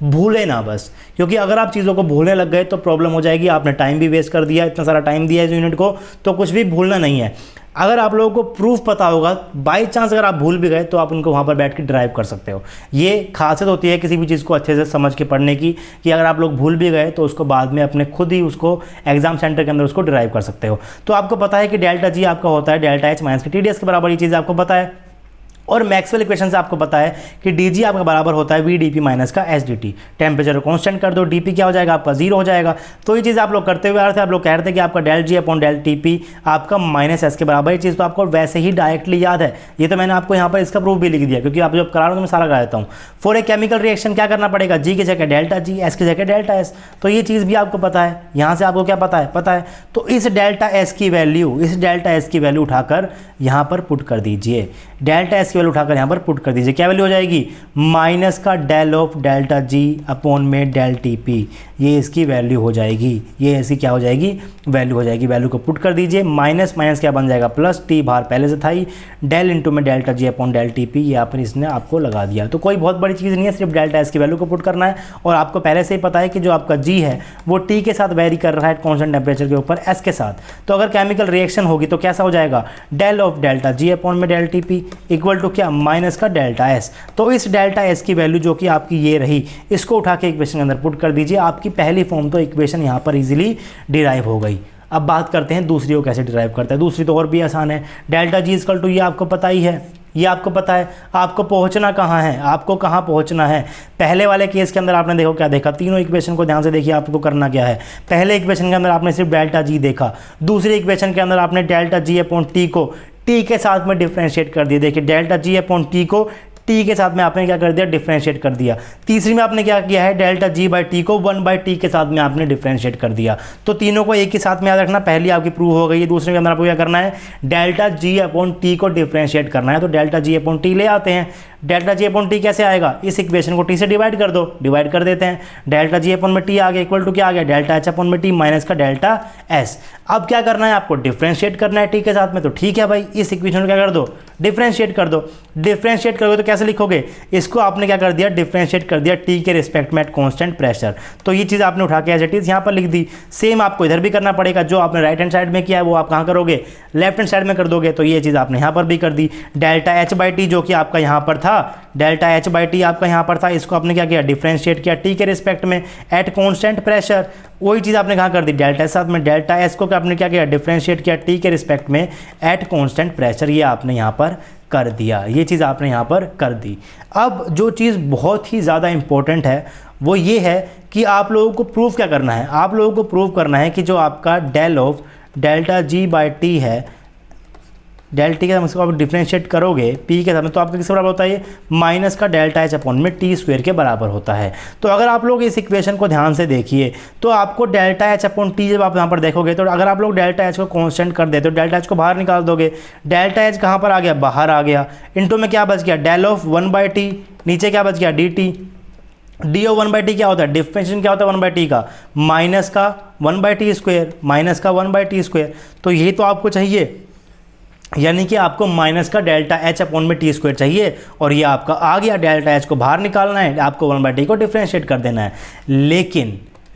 Speaker 2: भूले ना बस, क्योंकि अगर आप चीज़ों को भूलने लग गए तो प्रॉब्लम हो जाएगी। आपने टाइम भी वेस्ट कर दिया, इतना सारा टाइम दिया इस यूनिट को, तो कुछ भी भूलना नहीं है। अगर आप लोगों को प्रूफ पता होगा, बाई चांस अगर आप भूल भी गए तो आप उनको वहाँ पर बैठ के ड्राइव कर सकते हो। ये खासियत होती है किसी भी चीज़ को अच्छे से समझ के पढ़ने की, कि अगर आप लोग भूल भी गए तो उसको बाद में अपने खुद ही उसको एग्जाम सेंटर के अंदर उसको ड्राइव कर सकते हो। तो आपको पता है कि डेल्टा जी आपका होता है डेल्टा एच माइनस के TDS के बराबर, ये चीज़ आपको पता है। और मैक्सवेल इक्वेशन से आपको पता है कि dg आपका बराबर होता है vdp माइनस का sdt। टेम्परेचर को कांस्टेंट कर दो, dp क्या हो जाएगा आपका 0 हो जाएगा। तो ये चीज़ आप लोग करते हुए आ रहे थे, आप लोग कह रहे थे कि आपका del G upon del TP आपका माइनस एस के बराबर। ये चीज़ तो आपको वैसे ही डायरेक्टली याद है, ये तो मैंने आपको यहाँ पर इसका प्रूफ भी लिख दिया, क्योंकि आप जब करा रहे हो तो मैं सारा करा देता हूँ। फॉर ए केमिकल रिएक्शन क्या करना पड़ेगा, जी की जगह डेल्टा जी, एस की जगह डेल्टा एस। तो ये चीज़ भी आपको पता है, यहाँ से आपको क्या पता है। तो इस डेल्टा एस की वैल्यू उठाकर यहाँ पर पुट कर दीजिए, डेल्टा एस की वैल्यू उठाकर यहाँ पर पुट कर दीजिए। क्या वैल्यू हो जाएगी, माइनस का del of delta G upon में डेल टी पी, ये इसकी वैल्यू हो जाएगी, ये इसकी क्या हो जाएगी, वैल्यू हो जाएगी। वैल्यू को पुट कर दीजिए, माइनस माइनस क्या बन जाएगा प्लस, टी बाहर पहले से था ही, डेल इंटू में delta G upon del T P, यहाँ पर इसने आपको लगा दिया। तो कोई बहुत बड़ी चीज़ नहीं है, सिर्फ डेल्टा एस की वैल्यू को पुट करना है। और आपको पहले से ही पता है कि जो आपका जी है वो टी के साथ वेरी कर रहा है कॉन्स्टेंट टेम्परेचर के ऊपर एस के साथ। तो अगर केमिकल रिएक्शन होगी तो कैसा हो जाएगा, del of delta G upon में del T P equal to क्या, माइनस का डेल्टा एस। तो इस डेल्टा एस की वैल्यू जो कि आपकी ये रही, इसको उठा के इक्वेशन के अंदर पुट कर दीजिए। आपकी पहली फॉर्म तो इक्वेशन यहाँ पर इजीली डिराइव हो गई। अब बात करते हैं दूसरी को कैसे डिराइव करता है। दूसरी तो और भी आसान है, डेल्टा जी इक्वल टू, ये आपको पता ही है, ये आपको पता है। आपको पहुंचना कहाँ है, आपको कहाँ पहुंचना है। पहले वाले केस के अंदर आपने देखो क्या देखा, तीनों इक्वेशन को ध्यान से देखिए, आपको करना क्या है। पहले इक्वेशन के अंदर आपने सिर्फ डेल्टा जी देखा, दूसरी इक्वेशन के अंदर आपने डेल्टा जी अपॉन टी को टी के साथ में डिफरेंशिएट कर दिया। देखिए डेल्टा जी अपॉन टी को टी के साथ में आपने क्या कर दिया, डिफरेंशिएट कर दिया। तीसरी में आपने क्या किया है, डेल्टा जी बाई टी को 1/t के साथ में आपने डिफरेंशिएट कर दिया। तो तीनों को एक ही साथ में याद रखना, पहली आपकी प्रूव हो गई है। दूसरे के अंदर आपको क्या करना है, डेल्टा जी अपॉन टी को डिफरेंशिएट करना है। तो डेल्टा जी अपॉन टी ले आते हैं। डेल्टा जी अपॉन टी कैसे आएगा, इस इक्वेशन को टी से डिवाइड कर दो, डिवाइड कर देते हैं। डेल्टा जी अपॉन में टी आ गया इक्वल टू क्या आ गया, डेल्टा एच अपॉन में टी माइनस का डेल्टा एस। अब क्या करना है, आपको डिफरेंशिएट करना है टी के साथ में। तो ठीक है भाई, इस इक्वेशन को क्या कर दो, डिफरेंशिएट कर दो। डिफरेंशिएट करोगे तो कैसे लिखोगे, इसको आपने क्या कर दिया, डिफरेंशिएट कर दिया टी के रिस्पेक्ट में एट कांस्टेंट प्रेशर। तो ये चीज़ आपने उठा के एज इट इज यहाँ पर लिख दी। सेम आपको इधर भी करना पड़ेगा, जो आपने राइट हैंड साइड में किया है वो आप कहाँ करोगे, लेफ्ट हैंड साइड में कर दोगे। तो ये चीज़ आपने यहाँ पर भी कर दी। डेल्टा एच बाई टी जो कि आपका यहाँ पर था, डेल्टा एच बाई टी आपका यहाँ पर था, इसको आपने क्या किया, डिफरेंशिएट किया टी के रिस्पेक्ट में एट कांस्टेंट प्रेशर। वही चीज़ आपने कहाँ कर दी, डेल्टा एस साथ में डेल्टा एस को आपने क्या किया, डिफरेंशिएट किया टी के रिस्पेक्ट में एट कांस्टेंट प्रेशर। ये आपने यहाँ पर कर दिया, ये चीज़ आपने यहाँ पर कर दी। अब जो चीज़ बहुत ही ज़्यादा इंपॉर्टेंट है वो ये है कि आप लोगों को प्रूफ क्या करना है, आप लोगों को प्रूफ करना है कि जो आपका del of delta G by T है, डेल टी के साथ इसको आप डिफरेंशिएट करोगे पी के साथ में, तो आपका किसके बराबर होता है, ये माइनस का डेल्टा एच अपॉन में टी स्क्वायर के बराबर होता है। तो अगर आप लोग इस इक्वेशन को ध्यान से देखिए तो आपको डेल्टा एच अपॉन टी जब आप यहाँ पर देखोगे, तो अगर आप लोग डेल्टा एच को कांस्टेंट कर देते हो, डेल्टा एच को बाहर निकाल दोगे, डेल्टा एच कहाँ पर आ गया, बाहर आ गया। इंटू में क्या बच गया, डेल ऑफ 1/t, नीचे क्या बच गया, D T. D O 1/t क्या होता है, डिफरेंशिएशन क्या होता है 1/t का, माइनस का 1/t स्क्वायर, माइनस का 1/t स्क्वायर। तो यही तो आपको चाहिए, यानी कि आपको माइनस का डेल्टा एच अपॉन में टी स्क्वायर चाहिए, और ये आपका आ गया। डेल्टा एच को बाहर निकालना है, आपको 1/t को डिफरेंशिएट कर देना है।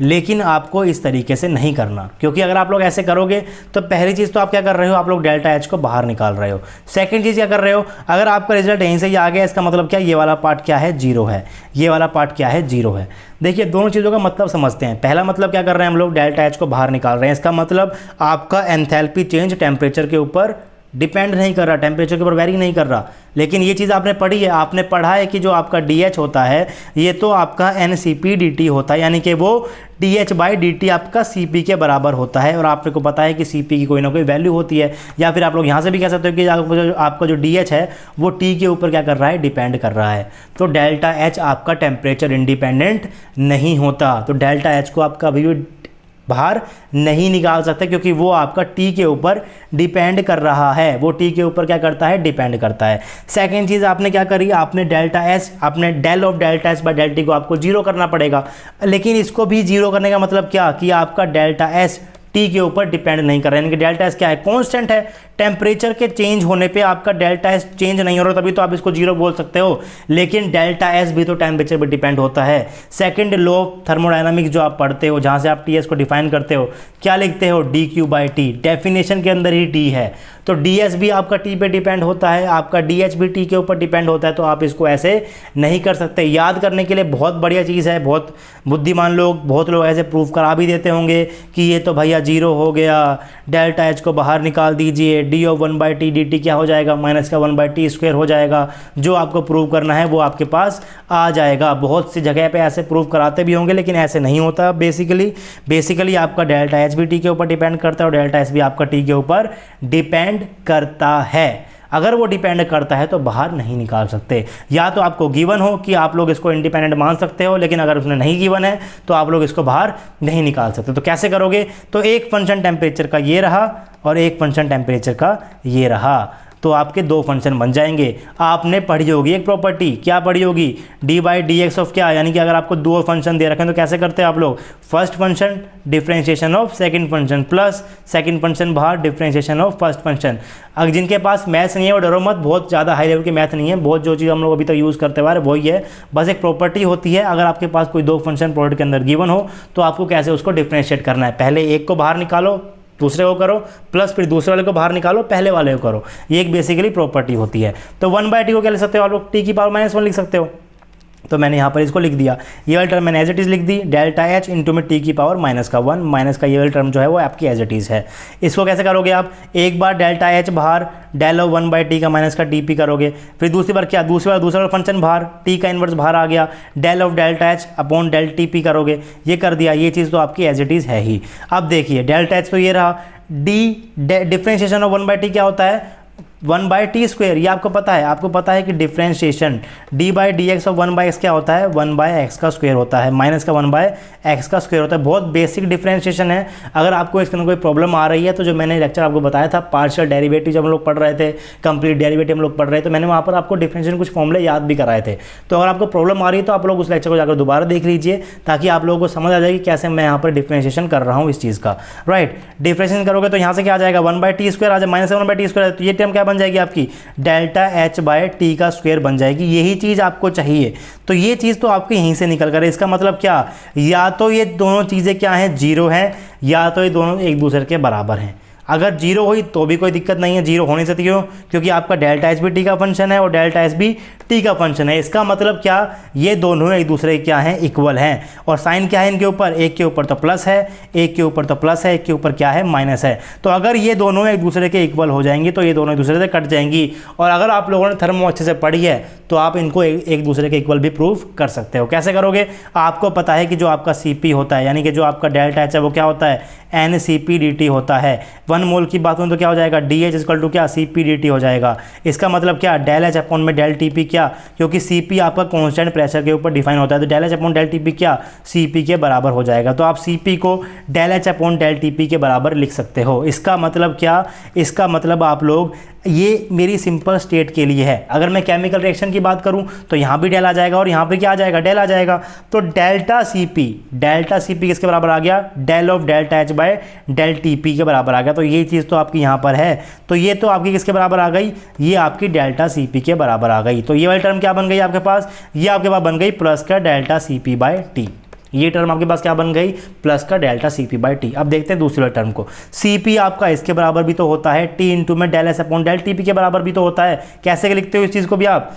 Speaker 2: लेकिन आपको इस तरीके से नहीं करना, क्योंकि अगर आप लोग ऐसे करोगे तो पहली चीज़ तो आप क्या कर रहे हो, आप लोग डेल्टा एच को बाहर निकाल रहे हो। सेकंड चीज़ क्या कर रहे हो, अगर आपका रिजल्ट यहीं से ही आ गया, इसका मतलब क्या, ये वाला पार्ट क्या है, जीरो है, ये वाला पार्ट क्या है, जीरो है। देखिए दोनों चीज़ों का मतलब समझते हैं। पहला मतलब क्या कर रहे हैं हम लोग, डेल्टा एच को बाहर निकाल रहे हैं, इसका मतलब आपका एंथैल्पी चेंज टेम्परेचर के ऊपर डिपेंड नहीं कर रहा, टेम्परेचर के ऊपर वेरी नहीं कर रहा। लेकिन ये चीज़ आपने पढ़ी है, आपने पढ़ा है कि जो आपका DH होता है ये तो आपका NCP/dt होता है, यानी कि वो DH/dt आपका CP के बराबर होता है। और आपको को पता है कि CP की कोई ना कोई वैल्यू होती है, या फिर आप लोग यहाँ से भी कह सकते हो कि आपका जो DH है वो T के ऊपर क्या कर रहा है, डिपेंड कर रहा है। तो डेल्टा H आपका टेम्परेचर इंडिपेंडेंट नहीं होता, तो डेल्टा H को आपका अभी भी बाहर नहीं निकाल सकते, क्योंकि वो आपका टी के ऊपर डिपेंड कर रहा है, वो टी के ऊपर क्या करता है, डिपेंड करता है। सेकंड चीज़ आपने क्या करी, आपने डेल्टा एस, आपने del of delta S by del T को आपको जीरो करना पड़ेगा। लेकिन इसको भी जीरो करने का मतलब क्या, कि आपका डेल्टा एस टी के ऊपर डिपेंड नहीं कर रहा है, यानी कि डेल्टा एस क्या है, कांस्टेंट है, टेम्परेचर के चेंज होने पे आपका डेल्टा एस चेंज नहीं हो रहा, तभी तो आप इसको जीरो बोल सकते हो, लेकिन डेल्टा एस भी तो टेम्परेचर पर डिपेंड होता है। सेकंड लॉ ऑफ थर्मोडायनामिक्स जो आप पढ़ते हो, जहाँ से आप टी एस को डिफाइन करते हो, क्या लिखते हो, D Q by T, definition के अंदर ही टी है, तो डी एस भी आपका टी पे डिपेंड होता है, आपका डी एच भी टी के ऊपर डिपेंड होता है, तो आप इसको ऐसे नहीं कर सकते। याद करने के लिए बहुत बढ़िया चीज़ है, बहुत बुद्धिमान लोग, बहुत लोग ऐसे प्रूफ करा भी देते होंगे कि ये तो भैया जीरो हो गया, डेल्टा एच को बाहर निकाल दीजिए, डी ऑफ 1/t dt क्या हो जाएगा, माइनस का 1/t स्क्वायर हो जाएगा, जो आपको प्रूव करना है वो आपके पास आ जाएगा। बहुत सी जगह पे ऐसे प्रूव कराते भी होंगे, लेकिन ऐसे नहीं होता। बेसिकली आपका डेल्टा एच भी टी के ऊपर डिपेंड करता है और डेल्टा एस भी आपका टी के ऊपर डिपेंड करता है। अगर वो डिपेंड करता है तो बाहर नहीं निकाल सकते। या तो आपको गिवन हो कि आप लोग इसको इंडिपेंडेंट मान सकते हो, लेकिन अगर उसने नहीं गिवन है तो आप लोग इसको बाहर नहीं निकाल सकते। तो कैसे करोगे, तो एक फंक्शन टेम्परेचर का ये रहा और एक फंक्शन टेम्परेचर का ये रहा, तो आपके दो फंक्शन बन जाएंगे। आपने पढ़ी होगी एक प्रॉपर्टी, क्या पढ़ी होगी, D by D x of क्या, यानी कि अगर आपको दो फंक्शन दे रखे हैं तो कैसे करते हैं आप लोग, first function differentiation of second function plus second function बाहर डिफरेंशिएशन ऑफ फर्स्ट फंक्शन। अगर जिनके पास मैथ्स नहीं है वो डरो मत, बहुत ज़्यादा हाई लेवल की मैथ नहीं है, बहुत जो चीज़ हम लोग अभी तक यूज़ करते हुए वही है, बस एक प्रॉपर्टी होती है। अगर आपके पास कोई दो फंक्शन प्रोडक्ट के अंदर गिवन हो तो आपको कैसे उसको डिफरेंशिएट करना है, पहले एक को बाहर निकालो, दूसरे को करो, प्लस फिर दूसरे वाले को बाहर निकालो, पहले वाले को करो। ये एक बेसिकली प्रॉपर्टी होती है। तो 1/t को क्या लिख सकते हो आप लोग, टी की पावर -1 लिख सकते हो। तो मैंने यहाँ पर इसको लिख दिया, ये वाली टर्म मैंने एज इट इज़ लिख दी, डेल्टा एच इंटू में टी की पावर -1, माइनस का ये वाली टर्म जो है वो आपकी एज इट इज़ है। इसको कैसे करोगे आप, एक बार डेल्टा एच बाहर, डेल ऑफ 1/t का माइनस का टी पी करोगे, फिर दूसरी बार क्या, दूसरा फंक्शन बाहर, टी का इन्वर्स बाहर आ गया, del of delta H upon del T P करोगे, ये कर दिया। ये चीज़ तो आपकी एज इट इज़ है ही। अब देखिए डेल्टा एच तो ये रहा, डिफरेंशिएशन ऑफ 1/t क्या होता है, 1/t स्क्वायर, ये आपको पता है कि differentiation d by D x of 1/x क्या होता है, 1/x का स्क्वायर होता है, माइनस का 1/x का स्क्वायर होता है। बहुत बेसिक डिफरेंशिएशन है। अगर आपको इसके अंदर कोई प्रॉब्लम आ रही है तो जो मैंने लेक्चर आपको बताया था, पार्शियल डेरिवेटिव जब हम लोग पढ़ रहे थे, कंप्लीट डेरिवेटिव हम लोग पढ़ रहे थे, मैंने वहाँ पर आपको डिफरेंशिएशन कुछ फॉर्मूले याद भी कराए थे। तो अगर आपको प्रॉब्लम आ रही है तो आप लोग उस लेक्चर को जाकर दोबारा देख लीजिए, ताकि आप लोगों को समझ आ जाएगी कैसे मैं यहाँ पर डिफरेंशिएशन कर रहा हूँ इस चीज़ का। राइट, डिफरेंशिएशन करोगे तो यहाँ से क्या आ जाएगा, 1/t स्क्वायर आ जाए, माइनस 1/t स्क्वायर, तो ये टर्म क्या बन जाएगी आपकी, डेल्टा एच बाय टी का स्क्वायर बन जाएगी। यही चीज़ आपको चाहिए, तो ये चीज़ तो आपको यहीं से निकल कर, इसका मतलब क्या, या तो ये दोनों चीज़ें क्या हैं, जीरो हैं, या तो ये दोनों एक दूसरे के बराबर हैं। अगर जीरो हुई तो भी कोई दिक्कत नहीं है, जीरो होने से क्यों, क्योंकि आपका डेल्टा एच भी टी का फंक्शन है और डेल्टा एस भी टी का फंक्शन है। इसका मतलब क्या, ये दोनों एक दूसरे क्या हैं, इक्वल हैं। और साइन क्या है इनके ऊपर, एक के ऊपर तो प्लस है, एक के ऊपर तो प्लस है, एक के ऊपर क्या है, माइनस है। तो अगर ये दोनों एक दूसरे के इक्वल हो जाएंगी तो ये दोनों एक दूसरे से कट जाएंगी। और अगर आप लोगों ने थर्मो अच्छे से पढ़ी है तो आप इनको एक दूसरे के इक्वल भी प्रूफ कर सकते हो। कैसे करोगे, आपको पता है कि जो आपका CP होता है, यानी कि जो आपका डेल्टा एच है वो क्या होता है, NCP/dt होता है। 1 मोल की बात हो तो क्या हो जाएगा, DH इक्वल टू क्या, CP/dt हो जाएगा। इसका मतलब क्या, डेल एच अपॉन में डेल TP क्या, क्योंकि CP आपका कांस्टेंट प्रेशर के ऊपर डिफाइन होता है, तो del H upon del TP क्या, CP के बराबर हो जाएगा। तो आप CP को del H upon del TP के बराबर लिख सकते हो। इसका मतलब क्या, इसका मतलब आप लोग, ये मेरी सिंपल स्टेट के लिए है। अगर मैं केमिकल रिएक्शन की बात करूं तो यहाँ भी डेल आ जाएगा और यहाँ पे क्या आ जाएगा, डेल आ जाएगा। तो डेल्टा CP किसके बराबर आ गया, del of delta H by del TP के बराबर आ गया। तो ये चीज़ तो आपकी यहाँ पर है, तो ये तो आपकी किसके बराबर आ गई, ये आपकी डेल्टा CP के बराबर आ गई। तो ये वाली टर्म क्या बन गई आपके पास, ये आपके पास बन गई प्लस का डेल्टा CP बाय टी। ये टर्म आपके पास क्या बन गई, प्लस का डेल्टा CP/t। अब देखते हैं दूसरे टर्म को, CP आपका इसके बराबर भी तो होता है, T इंटू में del S upon del TP के बराबर भी तो होता है। कैसे लिखते हो इस चीज़ को भी, आप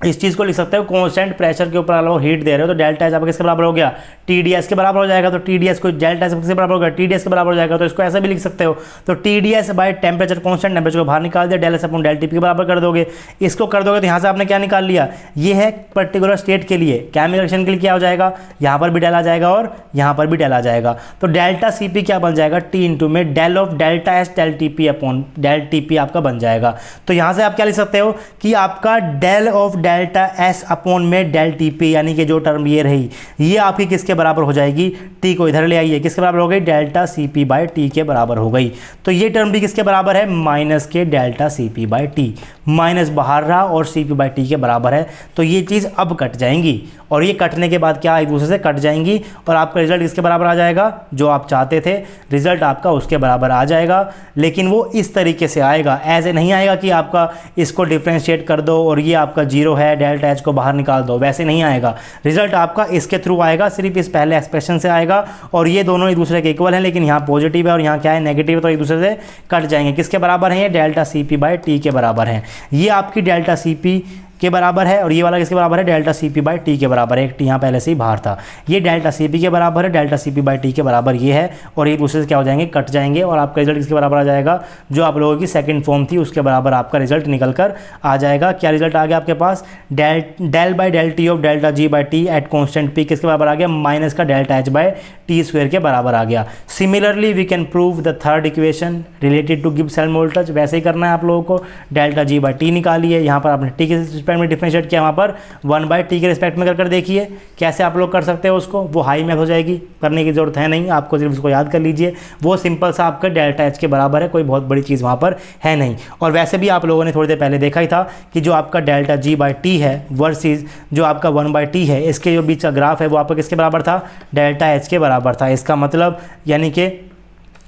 Speaker 2: इस चीज़ को लिख सकते हो, कांस्टेंट प्रेशर के ऊपर आप लोग हीट दे रहे हो तो डेल्टा एच आपका किसके बराबर हो गया, TdS के बराबर हो जाएगा। तो TdS को डेल्टा एच किसके बराबर हो गया, TdS के बराबर हो जाएगा। तो इसको ऐसा भी लिख सकते हो, तो TdS by temperature, constant temperature को बाहर निकाल दिया, del S upon del TP के बराबर कर दोगे। इसको कर दोगे तो यहाँ से आपने क्या निकाल लिया, ये है पर्टिकुलर स्टेट के लिए, केमिकल रिएक्शन के लिए क्या हो जाएगा, यहाँ पर भी डेल आ जाएगा और यहाँ पर भी डेल आ जाएगा। तो डेल्टा CP क्या बन जाएगा, T इंटू में del of delta H del TP upon del TP आपका बन जाएगा। तो यहाँ से आप क्या लिख सकते हो कि आपका del of delta S upon में डेल टी पी, यानी कि जो टर्म ये रही ये आपकी किसके बराबर हो जाएगी, टी को इधर ले आइए, किसके बराबर हो गई, delta C P by T के बराबर हो गई। तो ये टर्म भी किसके बराबर है, माइनस के delta C P by T, minus बाहर रहा और सी पी बाई टी के बराबर है। तो ये चीज़ अब कट जाएंगी और ये कटने के बाद क्या एक दूसरे से कट जाएंगी और आपका रिजल्ट किसके बराबर आ जाएगा, जो आप चाहते थे रिजल्ट आपका उसके बराबर आ जाएगा। लेकिन वो इस तरीके से आएगा, ऐसे नहीं आएगा कि आपका इसको डिफ्रेंशिएट कर दो और ये आपका जीरो है डेल्टा एच को बाहर निकाल दो, वैसे नहीं आएगा। रिजल्ट आपका इसके थ्रू आएगा, सिर्फ इस पहले एक्सप्रेशन से आएगा और ये दोनों एक दूसरे के इक्वल हैं, लेकिन यहाँ पॉजिटिव है और यहाँ क्या है नेगेटिव है, तो एक दूसरे से कट जाएंगे। किसके बराबर हैं ये, delta C P by T के बराबर हैं। ये आपकी डेल्टा सी पी के बराबर है और ये वाला किसके बराबर है, delta C P by T के बराबर है। एक टी यहाँ पहले से ही बाहर था, ये डेल्टा सी पी के बराबर है, delta C P by T के बराबर ये है और एक दूसरे से क्या हो जाएंगे, कट जाएंगे और आपका रिजल्ट किसके बराबर आ जाएगा, जो आप लोगों की सेकंड फॉर्म थी उसके बराबर आपका रिजल्ट निकल कर आ जाएगा। क्या रिजल्ट आ गया आपके पास, del by del T of delta G by T at constant P किसके बराबर आ गया, माइनस का delta H by T square के बराबर आ गया। Similarly we can prove the third equation related to Gibbs Helmholtz, वैसे ही करना है आप लोगों को। डेल्टा जी बाई टी निकालिए, यहाँ पर आपने टी के रिस्पेक्ट में डिफरेंशिएट किया, वहाँ पर 1/t के रिस्पेक्ट में कर देखिए कैसे आप लोग कर सकते हो उसको। वो हाई मैथ हो जाएगी, करने की ज़रूरत है नहीं, आपको सिर्फ उसको याद कर लीजिए। वो सिंपल सा आपका डेल्टा एच के बराबर है, कोई बहुत बड़ी चीज़ वहाँ पर है नहीं। और वैसे भी आप लोगों ने थोड़ी देर पहले देखा ही था कि जो आपका डेल्टा जी बाई टी है वर्सेस जो आपका 1/t है, इसके जो बीच का ग्राफ है वो आपका किसके बराबर था, डेल्टा एच के बराबर था। इसका मतलब यानी कि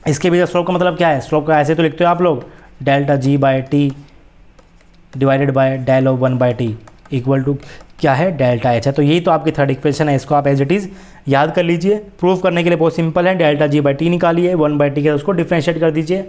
Speaker 2: इसके बीच स्लोप का मतलब क्या है, स्लोप का ऐसे तो लिखते हो आप लोग, delta G by T divided by del of 1/t equal to क्या है, डेल्टा एच है। तो यही तो आपकी थर्ड इक्वेशन है, इसको आप एज इट इज़ याद कर लीजिए। प्रूफ करने के लिए बहुत सिंपल है, डेल्टा जी बाई टी निकालिए, 1/t के उसको डिफ्रेंशिएट कर दीजिए,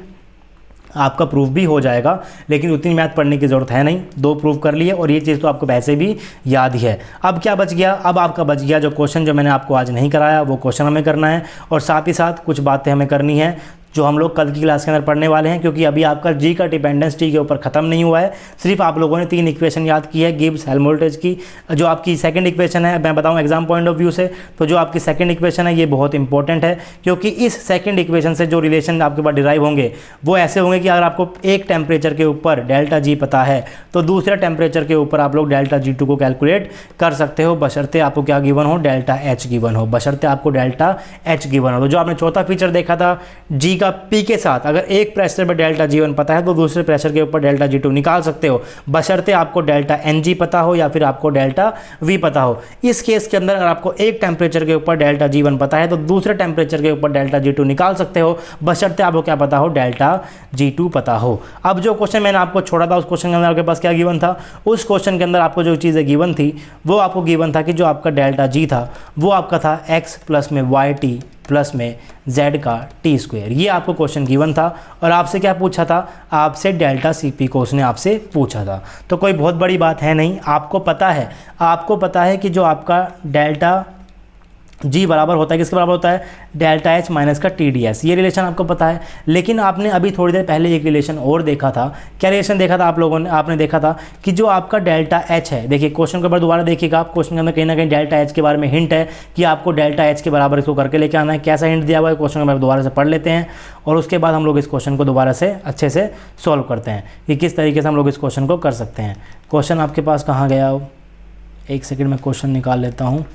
Speaker 2: आपका प्रूफ भी हो जाएगा। लेकिन उतनी मैथ पढ़ने की ज़रूरत है नहीं, दो प्रूफ कर लिए और ये चीज़ तो आपको वैसे भी याद ही है। अब क्या बच गया, अब आपका बच गया जो क्वेश्चन जो मैंने आपको आज नहीं कराया वो क्वेश्चन हमें करना है और साथ ही साथ कुछ बातें हमें करनी है जो हम लोग कल की क्लास के अंदर पढ़ने वाले हैं, क्योंकि अभी आपका जी का डिपेंडेंस टी के ऊपर ख़त्म नहीं हुआ है। सिर्फ आप लोगों ने 3 इक्वेशन याद की है गिब्स हेल्महोल्ट्ज़ की। जो आपकी सेकंड इक्वेशन है, मैं बताऊं एग्जाम पॉइंट ऑफ व्यू से, तो जो आपकी सेकंड इक्वेशन है ये बहुत इंपॉर्टेंट है, क्योंकि इस सेकंड इक्वेशन से जो रिलेशन आपके पास डिराइव होंगे वो ऐसे होंगे कि अगर आपको एक टेम्परेचर के ऊपर डेल्टा जी पता है तो दूसरे टेम्परेचर के ऊपर आप लोग डेल्टा जी टू को कैलकुलेट कर सकते हो, बशर्ते आपको क्या गिवन हो, डेल्टा एच गिवन हो, बशर्ते आपको डेल्टा एच गिवन हो। तो जो आपने चौथा फीचर देखा था जी का पी के साथ, अगर एक प्रेशर पर डेल्टा जी1 पता है तो दूसरे प्रेशर के ऊपर डेल्टा जी2 निकाल सकते हो, बशर्ते आपको डेल्टा एनजी पता हो या फिर आपको डेल्टा वी पता हो। इस केस के अंदर अगर आपको एक टेम्परेचर के ऊपर डेल्टा जी1 पता है तो दूसरे टेम्परेचर के ऊपर डेल्टा जी2 निकाल सकते हो, बशर्ते आपको क्या पता हो, डेल्टा जी2 पता हो। अब जो क्वेश्चन मैंने आपको छोड़ा था उस क्वेश्चन के अंदर आपके पास क्या गिवन था, उस क्वेश्चन के अंदर आपको जो चीज़ें गिवन थी वो आपको गिवन था कि जो आपका डेल्टा जी था वो आपका था एक्स प्लस में वाई टी प्लस में z का टी स्क्वायर। ये आपको क्वेश्चन गिवन था और आपसे क्या पूछा था, आपसे डेल्टा सी पी को उसने आपसे पूछा था। तो कोई बहुत बड़ी बात है नहीं, आपको पता है कि जो आपका डेल्टा जी बराबर होता है किसके बराबर होता है, डेल्टा एच माइनस का टी डी एस, ये रिलेशन आपको पता है। लेकिन आपने अभी थोड़ी देर पहले एक रिलेशन और देखा था, क्या रिलेशन देखा था आप लोगों ने, आपने देखा था कि जो आपका डेल्टा एच है, देखिए क्वेश्चन के ऊपर दोबारा देखिएगा आप, क्वेश्चन के अंदर कहीं ना कहीं डेल्टा एच के बारे में हिंट है कि आपको डेल्टा एच के बराबर इसको करके लेके आना है। कैसा हिंट दिया हुआ है क्वेश्चन को दोबारा से पढ़ लेते हैं और उसके बाद हम लोग इस क्वेश्चन को दोबारा से अच्छे से सॉल्व करते हैं कि किस तरीके से हम लोग इस क्वेश्चन को कर सकते हैं। क्वेश्चन आपके पास कहाँ गया, एक सेकेंड में क्वेश्चन निकाल लेता हूँ।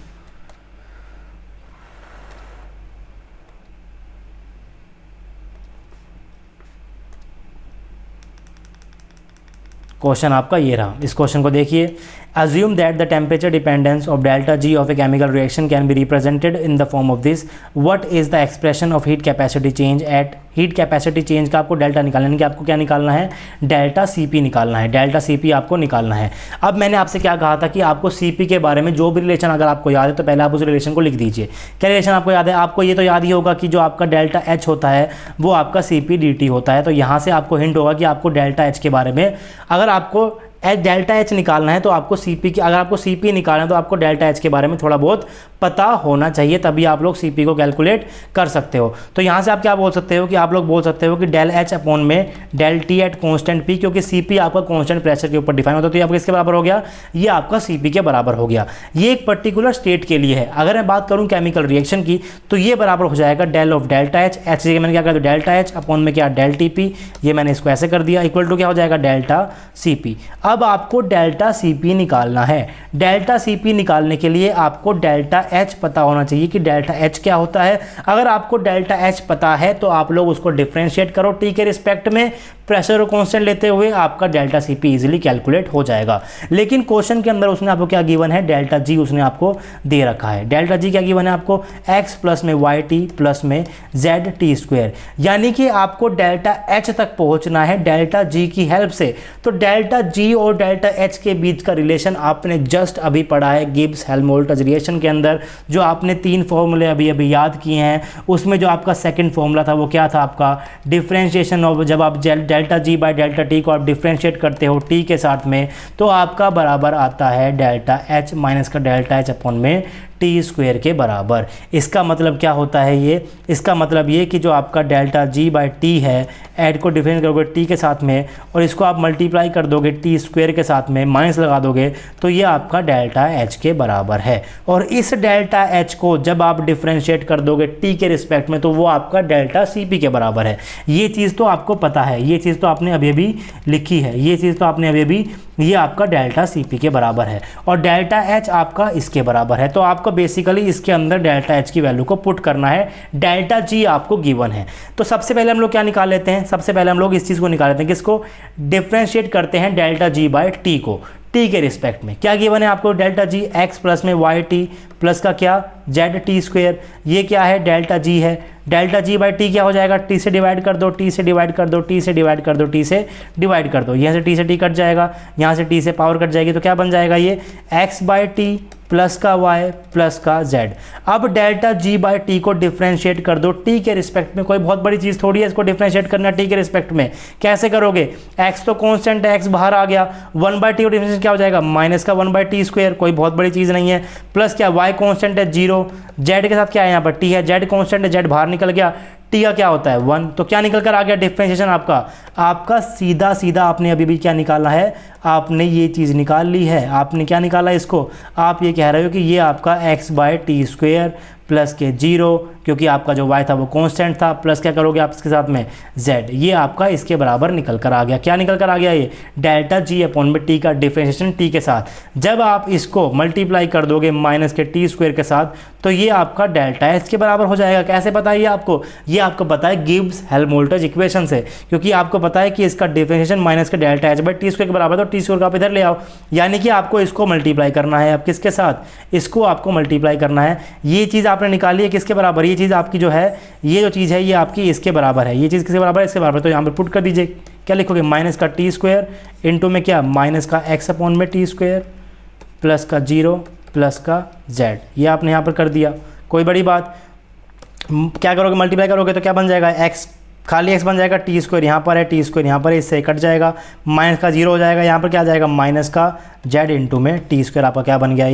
Speaker 2: क्वेश्चन आपका ये रहा, इस क्वेश्चन को देखिए। Assume that the temperature dependence of delta G of a chemical reaction can be represented in the form of this. What is the expression of heat capacity change at heat capacity change का आपको delta निकालना है कि आपको क्या निकालना है, delta CP निकालना है, डेल्टा CP आपको निकालना है। अब मैंने आपसे क्या कहा था कि आपको CP के बारे में जो भी रिलेशन अगर आपको याद है तो पहले आप उस रिलेशन को लिख दीजिए। क्या रिलेशन आपको याद है, आपको ये तो याद ही होगा कि जो आपका डेल्टा H होता है वो आपका CP dt होता है। तो यहाँ से आपको हिंट होगा कि आपको डेल्टा H के बारे में, अगर आपको डेल्टा एच निकालना है तो आपको सीपी की, अगर आपको सीपी निकालना है तो आपको डेल्टा एच के बारे में थोड़ा बहुत पता होना चाहिए, तभी आप लोग सीपी को कैलकुलेट कर सकते हो। तो यहाँ से आप क्या बोल सकते हो कि आप लोग बोल सकते हो कि डेल एच अपॉन में del T at constant P, क्योंकि सीपी आपका कॉन्स्टेंट प्रेशर के ऊपर डिफाइन होता है तो ये आपका किसके बराबर हो गया, ये आपका सीपी के बराबर हो गया। ये एक पर्टिकुलर स्टेट के लिए है। अगर मैं बात करूँ केमिकल रिएक्शन की तो ये बराबर हो जाएगा del of delta H, H मैंने क्या कर दिया डेल्टा एच अपॉन में क्या डेल टी पी, ये मैंने इसको ऐसे कर दिया, इक्वल टू क्या हो जाएगा डेल्टा सी पी। अब आपको डेल्टा Cp निकालना है। डेल्टा Cp निकालने के लिए आपको डेल्टा H पता होना चाहिए कि डेल्टा H क्या होता है। अगर आपको डेल्टा H पता है तो आप लोग उसको डिफ्रेंशिएट करो T के रिस्पेक्ट में, प्रेशर को कांस्टेंट लेते हुए आपका डेल्टा Cp इजीली कैलकुलेट हो जाएगा। लेकिन क्वेश्चन के अंदर उसने आपको क्या गिवन है, डेल्टा G उसने आपको दे रखा है। डेल्टा G क्या गिवन है आपको, x प्लस में yt प्लस में zt स्क्वायर, यानी कि आपको डेल्टा H तक पहुंचना है डेल्टा G की हेल्प से। तो डेल्टा G और डेल्टा H के बीच का रिलेशन आपने जस्ट अभी पढ़ा है गिब्स हेल्महोल्ट्ज़ रिलेशन के अंदर, जो आपने 3 फॉर्मूले अभी याद किए हैं। उसमें जो आपका सेकंड फॉर्मूला था वो क्या था आपका, डिफरेंशिएशन ऑफ, जब आप delta G by delta T को आप डिफरेंशिएट करते हो T के साथ में, तो आपका बराबर आता है डेल्टा H माइनस का डेल्टा H अपॉन में T स्क्वायर के बराबर। इसका मतलब क्या होता है ये, इसका मतलब ये कि जो आपका डेल्टा G बाई T है, ऐड को डिफरेंस करोगे T के साथ में और इसको आप मल्टीप्लाई कर दोगे T स्क्वायर के साथ में, माइनस लगा दोगे, तो ये आपका डेल्टा H के बराबर है। और इस डेल्टा H को जब आप डिफरेंशिएट कर दोगे T के रिस्पेक्ट में, तो वो आपका डेल्टा Cp के बराबर है। ये चीज़ तो आपको पता है, ये चीज़ तो आपने अभी अभी लिखी है, ये चीज़ तो आपने अभी अभी, ये आपका डेल्टा Cp के बराबर है और डेल्टा H आपका इसके बराबर है। तो आपको बेसिकली इसके अंदर डेल्टा H की वैल्यू को पुट करना है। डेल्टा G आपको गिवन है, तो सबसे पहले हम लोग क्या निकाल लेते हैं, सबसे पहले हम लोग इस चीज़ को निकाल लेते हैं, किसको, डिफरेंशिएट करते हैं डेल्टा G बाई T को T के रिस्पेक्ट में। क्या गिवन है आपको, डेल्टा G x प्लस में yt प्लस का क्या zt स्क्वायर, ये क्या है डेल्टा G है। डेल्टा G बाई T क्या हो जाएगा, T से डिवाइड कर दो, T से डिवाइड कर दो, T से डिवाइड कर दो, T से डिवाइड कर दो, यहाँ से T से T कट जाएगा, यहाँ से T से पावर कट जाएगी, तो क्या बन जाएगा ये x बाई T प्लस का y प्लस का z। अब डेल्टा G बाई T को डिफरेंशिएट कर दो T के रिस्पेक्ट में, कोई बहुत बड़ी चीज़ थोड़ी है इसको डिफरेंशिएट करना T के रिस्पेक्ट में। कैसे करोगे, x तो कांस्टेंट है, x बाहर आ गया, 1 बाई टी डिफरेंशिएट क्या हो जाएगा, माइनस का 1 बाई टी स्क्वायर, कोई बहुत बड़ी चीज़ नहीं है, प्लस क्या y कांस्टेंट है 0, z के साथ क्या है यहाँ पर t है, z कांस्टेंट है, z बाहर निकल गया, t का क्या होता है 1, तो क्या निकल कर आ गया डिफरेंशिएशन आपका सीधा सीधा आपने अभी भी क्या निकाला है, आपने ये चीज़ निकाल ली है। आपने क्या निकाला इसको, आप ये कह रहे हो कि ये आपका x by T square plus के 0, क्योंकि आपका जो y था वो कांस्टेंट था, प्लस क्या करोगे आप इसके साथ में z, ये आपका इसके बराबर निकल कर आ गया। क्या निकल कर आ गया, ये डेल्टा G अपॉन में t का डिफरेंशिएशन t के साथ। जब आप इसको मल्टीप्लाई कर दोगे माइनस के t स्क्वायर के साथ, तो ये आपका डेल्टा H के बराबर हो जाएगा। कैसे पता है ये आपको, ये आपको पता है गिब्स हेल्महोल्ट्ज़ इक्वेशन से, क्योंकि आपको पता है कि इसका डिफरेंशिएशन माइनस के delta H by T square के बराबर, तो टी स्क्वायर को आप इधर ले आओ, यानी कि आपको इसको मल्टीप्लाई करना है। अब किसके साथ, इसको आपको मल्टीप्लाई करना है। ये चीज़ आपने निकाली है किसके बराबर, ये चीज़ आपकी जो है, ये जो चीज़ है ये आपकी इसके बराबर है, ये चीज़ किसके बराबर है, इसके बराबर। तो यहाँ पर पुट कर दीजिए, क्या लिखोगे, माइनस का टी स्क्वायर इंटू में क्या, माइनस का x अपॉन में टी स्क्वायर प्लस का 0 प्लस का z, ये आपने यहाँ पर कर दिया। कोई बड़ी बात, क्या करोगे, मल्टीप्लाई करोगे तो क्या बन जाएगा, x खाली x बन जाएगा, टी स्क्वायर यहाँ पर है, टी स्क्वायर यहाँ पर है, इससे कट जाएगा, माइनस का 0 हो जाएगा, यहाँ पर क्या आ जाएगा, माइनस का z इंटू में टी स्क्वायर आपका क्या बन गया,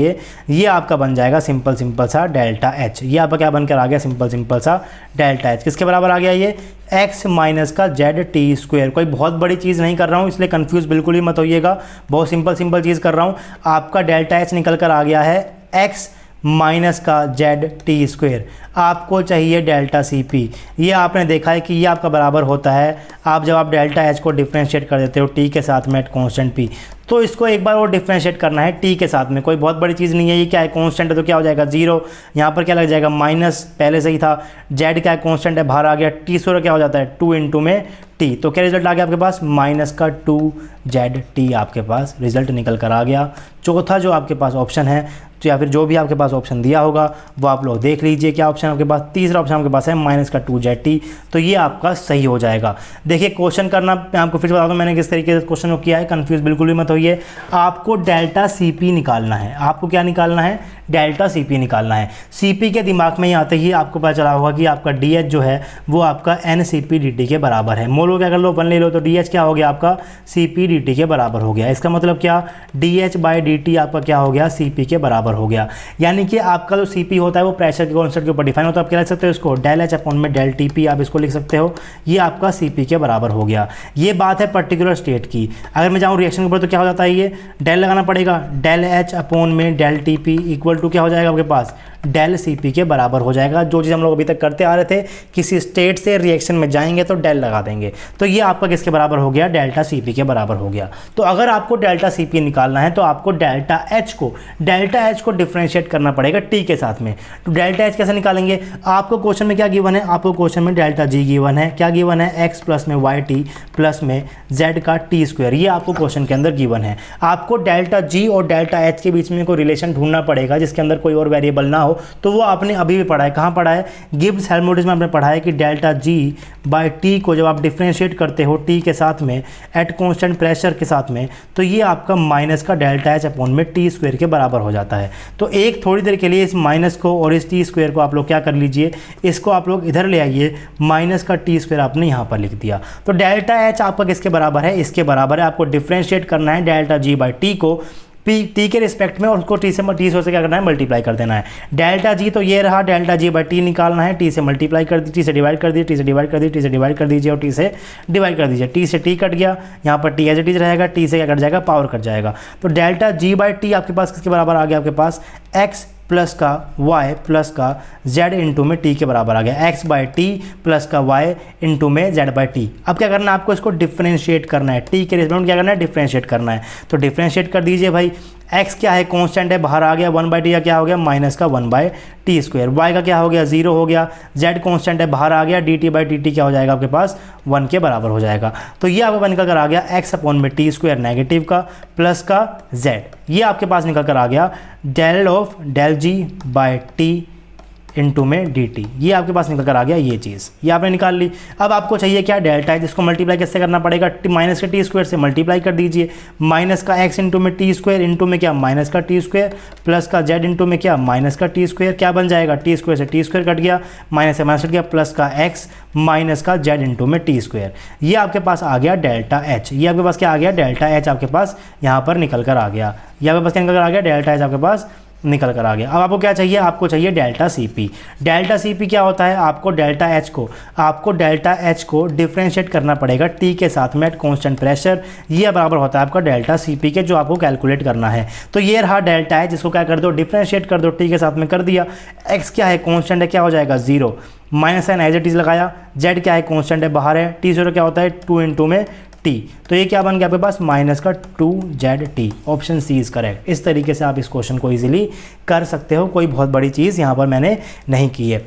Speaker 2: ये आपका बन जाएगा सिंपल सा डेल्टा H। ये आपका क्या बनकर आ गया, सिंपल सा डेल्टा H। किसके बराबर आ गया, ये x माइनस का zt स्क्वायर। कोई बहुत बड़ी चीज़ नहीं कर रहा हूँ, इसलिए कंफ्यूज बिल्कुल ही मत होइएगा, बहुत सिंपल चीज़ कर रहा हूँ। आपका डेल्टा H निकल कर आ गया है x माइनस का zt स्क्वायर। आपको चाहिए डेल्टा Cp, ये आपने देखा है कि ये आपका बराबर होता है, आप जब आप डेल्टा H को डिफरेंशिएट कर देते हो t के साथ में एट कांस्टेंट p, तो इसको एक बार और डिफरेंशिएट करना है t के साथ में। कोई बहुत बड़ी चीज़ नहीं है, ये क्या है, कांस्टेंट है, तो क्या हो जाएगा 0, यहाँ पर क्या लग जाएगा माइनस, पहले से ही था, z क्या है कांस्टेंट है, बाहर आ गया, t स्क्वायर क्या हो जाता है 2 इंटू में t, तो क्या रिजल्ट आ गया आपके पास, माइनस का 2zt आपके पास रिजल्ट निकल कर आ गया। चौथा जो आपके पास ऑप्शन है, तो या फिर जो भी आपके पास ऑप्शन दिया होगा वो आप लोग देख लीजिए क्या ऑप्शन आपके पास। तीसरा ऑप्शन आपके पास है माइनस का 2zt, तो ये आपका सही हो जाएगा। देखिए क्वेश्चन करना मैं आपको फिर बता दूं मैंने किस तरीके से क्वेश्चन को किया है, कंफ्यूज बिल्कुल भी मत होइए। आपको डेल्टा Cp निकालना है, आपको क्या निकालना है, डेल्टा Cp निकालना है। Cp के दिमाग में ही आते ही आपको पता चला होगा कि आपका DH जो है वो आपका NCp dt के बराबर है। मोल को क्या कर लो, 1 ले लो, तो DH क्या हो गया आपका Cp dt के बराबर हो गया। इसका मतलब क्या, DH बाई dt आपका क्या हो गया, Cp के बराबर हो गया। यानी कि आपका जो Cp होता है वो प्रेशर के कॉन्स्टेंट के ऊपर डिफाइन होता है। आप क्या लिख सकते हो इसको, डेल H अपॉन में डेल Tp आप इसको लिख सकते हो, ये आपका Cp के बराबर हो गया। ये बात है पर्टिकुलर स्टेट की। अगर मैं जाऊँ रिएक्शन के ऊपर तो क्या हो जाता है, ये डेल लगाना पड़ेगा, डेल H अपॉन में डेल Tp इक्वल टू क्या हो जाएगा आपके पास, डेल CP के बराबर हो जाएगा। जो चीज़ हम लोग अभी तक करते आ रहे थे, किसी स्टेट से रिएक्शन में जाएंगे तो डेल लगा देंगे, तो ये आपका किसके बराबर हो गया, डेल्टा CP के बराबर हो गया। तो अगर आपको डेल्टा CP निकालना है तो आपको डेल्टा H को डिफरेंशिएट करना पड़ेगा T के साथ में। तो डेल्टा H कैसे निकालेंगे, आपको क्वेश्चन में क्या गिवन है, आपको क्वेश्चन में डेल्टा G गिवन है, क्या गिवन है, x प्लस में YT प्लस में Z का T स्क्वायर, ये आपको क्वेश्चन के अंदर गिवन है। आपको डेल्टा G और डेल्टा H के बीच में कोई रिलेशन ढूंढना पड़ेगा जिसके अंदर कोई और वेरिएबल ना हो, तो वो आपने अभी भी पढ़ा है। कहाँ पढ़ा है, गिब्स हेल्महोल्ट्ज़ में आपने पढ़ा है कि डेल्टा G बाई T को जब आप डिफरेंशिएट करते हो T के साथ में एट कॉन्स्टेंट प्रेशर के साथ में, तो ये आपका माइनस का डेल्टा H अपॉन में T स्क्वायर के बराबर हो जाता है। तो एक थोड़ी देर के लिए इस माइनस को और इस T स्क्वायर को आप लोग क्या कर लीजिए, इसको आप लोग इधर ले आइए, माइनस का T स्क्वायर आपने यहाँ पर लिख दिया। तो डेल्टा H आपका किसके बराबर है, इसके बराबर है। आपको डिफरेंशिएट करना है डेल्टा G बाई T को T के रिस्पेक्ट में, और उसको T से क्या करना है, मल्टीप्लाई कर देना है। डेल्टा G तो ये रहा, डेल्टा G बाई T निकालना है, T से मल्टीप्लाई कर दीजिए, T से डिवाइड कर दीजिए, T से डिवाइड कर दीजिए, T से डिवाइड कर दीजिए और T से डिवाइड कर दीजिए। T से T कट गया, यहाँ पर T एज इट इज रहेगा, T से क्या कट जाएगा, पावर कट जाएगा। तो डेल्टा G बाई T आपके पास किसके बराबर आ गया, आपके पास x प्लस का y प्लस का z इंटू में t के बराबर आ गया, x बाई टी प्लस का y इंटू में z बाई टी। अब क्या करना है, आपको इसको डिफरेंशिएट करना है, t के रिस्पेक्ट में क्या करना है, डिफरेंशिएट करना है। तो डिफरेंशिएट कर दीजिए भाई, x क्या है, कांस्टेंट है, बाहर आ गया, 1/t का क्या हो गया, माइनस का 1/t स्क्वायर, y का क्या हो गया, 0 हो गया, z कांस्टेंट है, बाहर आ गया, dt/dt क्या हो जाएगा आपके पास, 1 के बराबर हो जाएगा। तो ये आपका निकल कर आ गया x अपॉन में t स्क्वायर नेगेटिव का प्लस का z, ये आपके पास निकल कर आ गया del G by T into में dt, ये आपके पास निकल कर आ गया ये चीज़, ये आपने निकाल ली। अब आपको चाहिए क्या, डेल्टा है, जिसको मल्टीप्लाई कैसे करना पड़ेगा, माइनस के टी स्क्वायर से मल्टीप्लाई कर दीजिए, माइनस का x इंटू में टी स्क्वायर इंटू में क्या, माइनस का टी स्क्वायर प्लस का z इंटू में क्या, माइनस का टी स्क्वायर, क्या बन जाएगा, टी स्क्वायर से टी स्क्वायर कट गया, माइनस से माइनस कट गया, प्लस का x माइनस का z इंटू में टी स्क्वायर, ये आपके पास आ गया डेल्टा H। ये आपके पास क्या आ गया, डेल्टा H आपके पास यहाँ पर निकल कर आ गया, ये आपके पास क्या निकल कर आ गया, डेल्टा H आपके पास निकल कर आ गया। अब आपको क्या चाहिए, आपको चाहिए डेल्टा CP। डेल्टा CP क्या होता है, आपको डेल्टा H को डिफरेंशिएट करना पड़ेगा T के साथ में एट कांस्टेंट प्रेशर, ये बराबर होता है आपका डेल्टा CP के, जो आपको कैलकुलेट करना है। तो ये रहा डेल्टा H, जिसको क्या कर दो, डिफरेंशिएट कर दो, T के साथ में कर दिया, x क्या है, कांस्टेंट है, क्या हो जाएगा 0, minus sign as it is लगाया, z क्या है, कांस्टेंट है, बाहर है, T0 क्या होता है 2 इंटू में t, तो ये क्या बन गया आपके पास, माइनस का 2zt। Option C is correct. इस तरीके से आप इस क्वेश्चन को इजीली कर सकते हो, कोई बहुत बड़ी चीज़ यहाँ पर मैंने नहीं की है।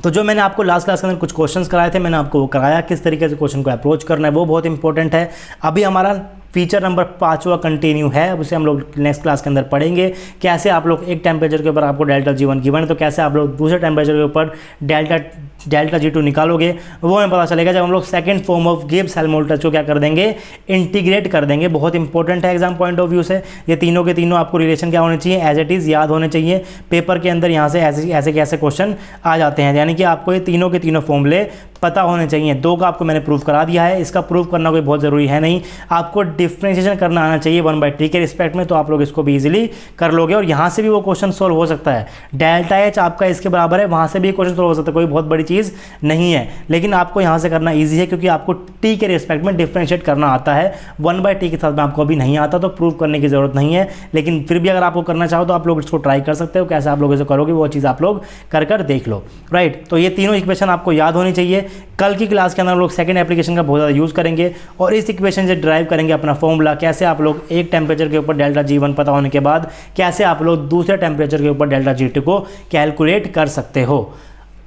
Speaker 2: तो जो मैंने आपको लास्ट क्लास के अंदर कुछ क्वेश्चंस कराए थे, मैंने आपको वो कराया, किस तरीके से क्वेश्चन को अप्रोच करना है वो बहुत इंपॉर्टेंट है। अभी हमारा फीचर नंबर 5वां कंटिन्यू है, अब उसे हम लोग नेक्स्ट क्लास के अंदर पढ़ेंगे, कैसे आप लोग एक टेम्परेचर के ऊपर आपको डेल्टा G1 गिवन है, तो कैसे आप लोग दूसरे टेम्परेचर के ऊपर डेल्टा G2 निकालोगे, वो हमें पता चलेगा जब हम लोग second form of Gibbs Helmholtz को क्या कर देंगे, इंटीग्रेट कर देंगे। बहुत इंपॉर्टेंट है एग्जाम पॉइंट ऑफ व्यू से, ये तीनों के तीनों आपको रिलेशन क्या होने चाहिए, एज इट इज़ याद होने चाहिए। पेपर के अंदर यहाँ से ऐसे कैसे क्वेश्चन आ जाते हैं, यानी कि आपको ये तीनों के तीनों फॉर्मूले पता होने चाहिए। 2 का आपको मैंने प्रूफ करा दिया है, इसका प्रूफ करना कोई बहुत ज़रूरी है नहीं, आपको डिफरेंशिएशन करना आना चाहिए 1/t के रिस्पेक्ट में, तो आप लोग इसको भी इजीली कर लोगे और यहाँ से भी वो क्वेश्चन सॉल्व हो सकता है। डेल्टा H आपका इसके बराबर है, वहाँ से भी क्वेश्चन सॉल्व हो सकता है, कोई बहुत बड़ी चीज़ नहीं है, लेकिन आपको यहाँ से करना ईजी है क्योंकि आपको t के रिस्पेक्ट में डिफरेंशिएट करना आता है। 1/t के साथ में आपको अभी नहीं आता, तो प्रूफ करने की ज़रूरत नहीं है, लेकिन फिर भी अगर आपको करना चाहो तो आप लोग इसको ट्राई कर सकते हो। कैसे आप लोग इसे करोगे वो चीज़ आप लोग कर देख लो, राइट। तो ये तीनों इक्वेशन आपको याद होनी चाहिए। कल की क्लास के अंदर हम लोग सेकंड एप्लीकेशन का बहुत ज़्यादा यूज़ करेंगे और इस इक्वेशन से ड्राइव करेंगे अपना फॉर्मूला, कैसे आप लोग एक टेम्परेचर के ऊपर डेल्टा G1 पता होने के बाद कैसे आप लोग दूसरे टेम्परेचर के ऊपर डेल्टा G2 को कैलकुलेट कर सकते हो।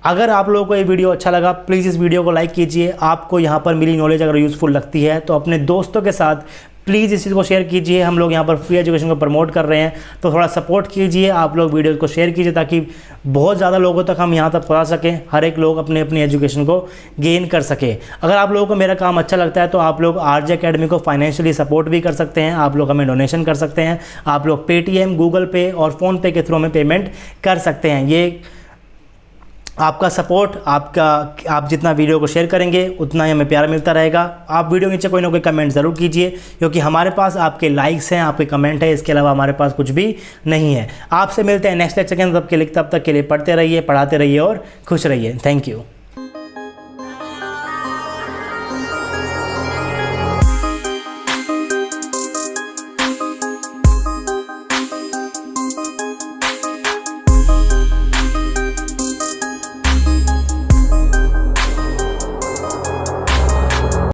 Speaker 2: अगर आप लोगों को ये वीडियो अच्छा लगा, प्लीज़ इस वीडियो को लाइक कीजिए। आपको यहाँ पर मिली नॉलेज अगर यूज़फुल लगती है तो अपने दोस्तों के साथ प्लीज़ इस चीज़ को शेयर कीजिए। हम लोग यहाँ पर फ्री एजुकेशन को प्रमोट कर रहे हैं, तो थोड़ा सपोर्ट कीजिए, आप लोग वीडियो को शेयर कीजिए ताकि बहुत ज़्यादा लोगों तक हम यहाँ तक पहुँचा सकें, हर एक लोग अपनी एजुकेशन को गेन कर सके। अगर आप लोगों को मेरा काम अच्छा लगता है तो आप लोग RJ Academy को फाइनेंशियली सपोर्ट भी कर सकते हैं, आप लोग हमें डोनेशन कर सकते हैं, आप लोग पेटीएम, गूगल पे और फ़ोनपे के थ्रू हमें पेमेंट कर सकते हैं। ये आपका सपोर्ट, आप जितना वीडियो को शेयर करेंगे उतना ही हमें प्यार मिलता रहेगा। आप वीडियो नीचे कोई ना कोई कमेंट ज़रूर कीजिए, क्योंकि हमारे पास आपके लाइक्स हैं, आपके कमेंट है, इसके अलावा हमारे पास कुछ भी नहीं है। आपसे मिलते हैं नेक्स्ट लेक्चर के अंदर, तब तक के लिए पढ़ते रहिए, पढ़ाते रहिए और खुश रहिए। Thank you.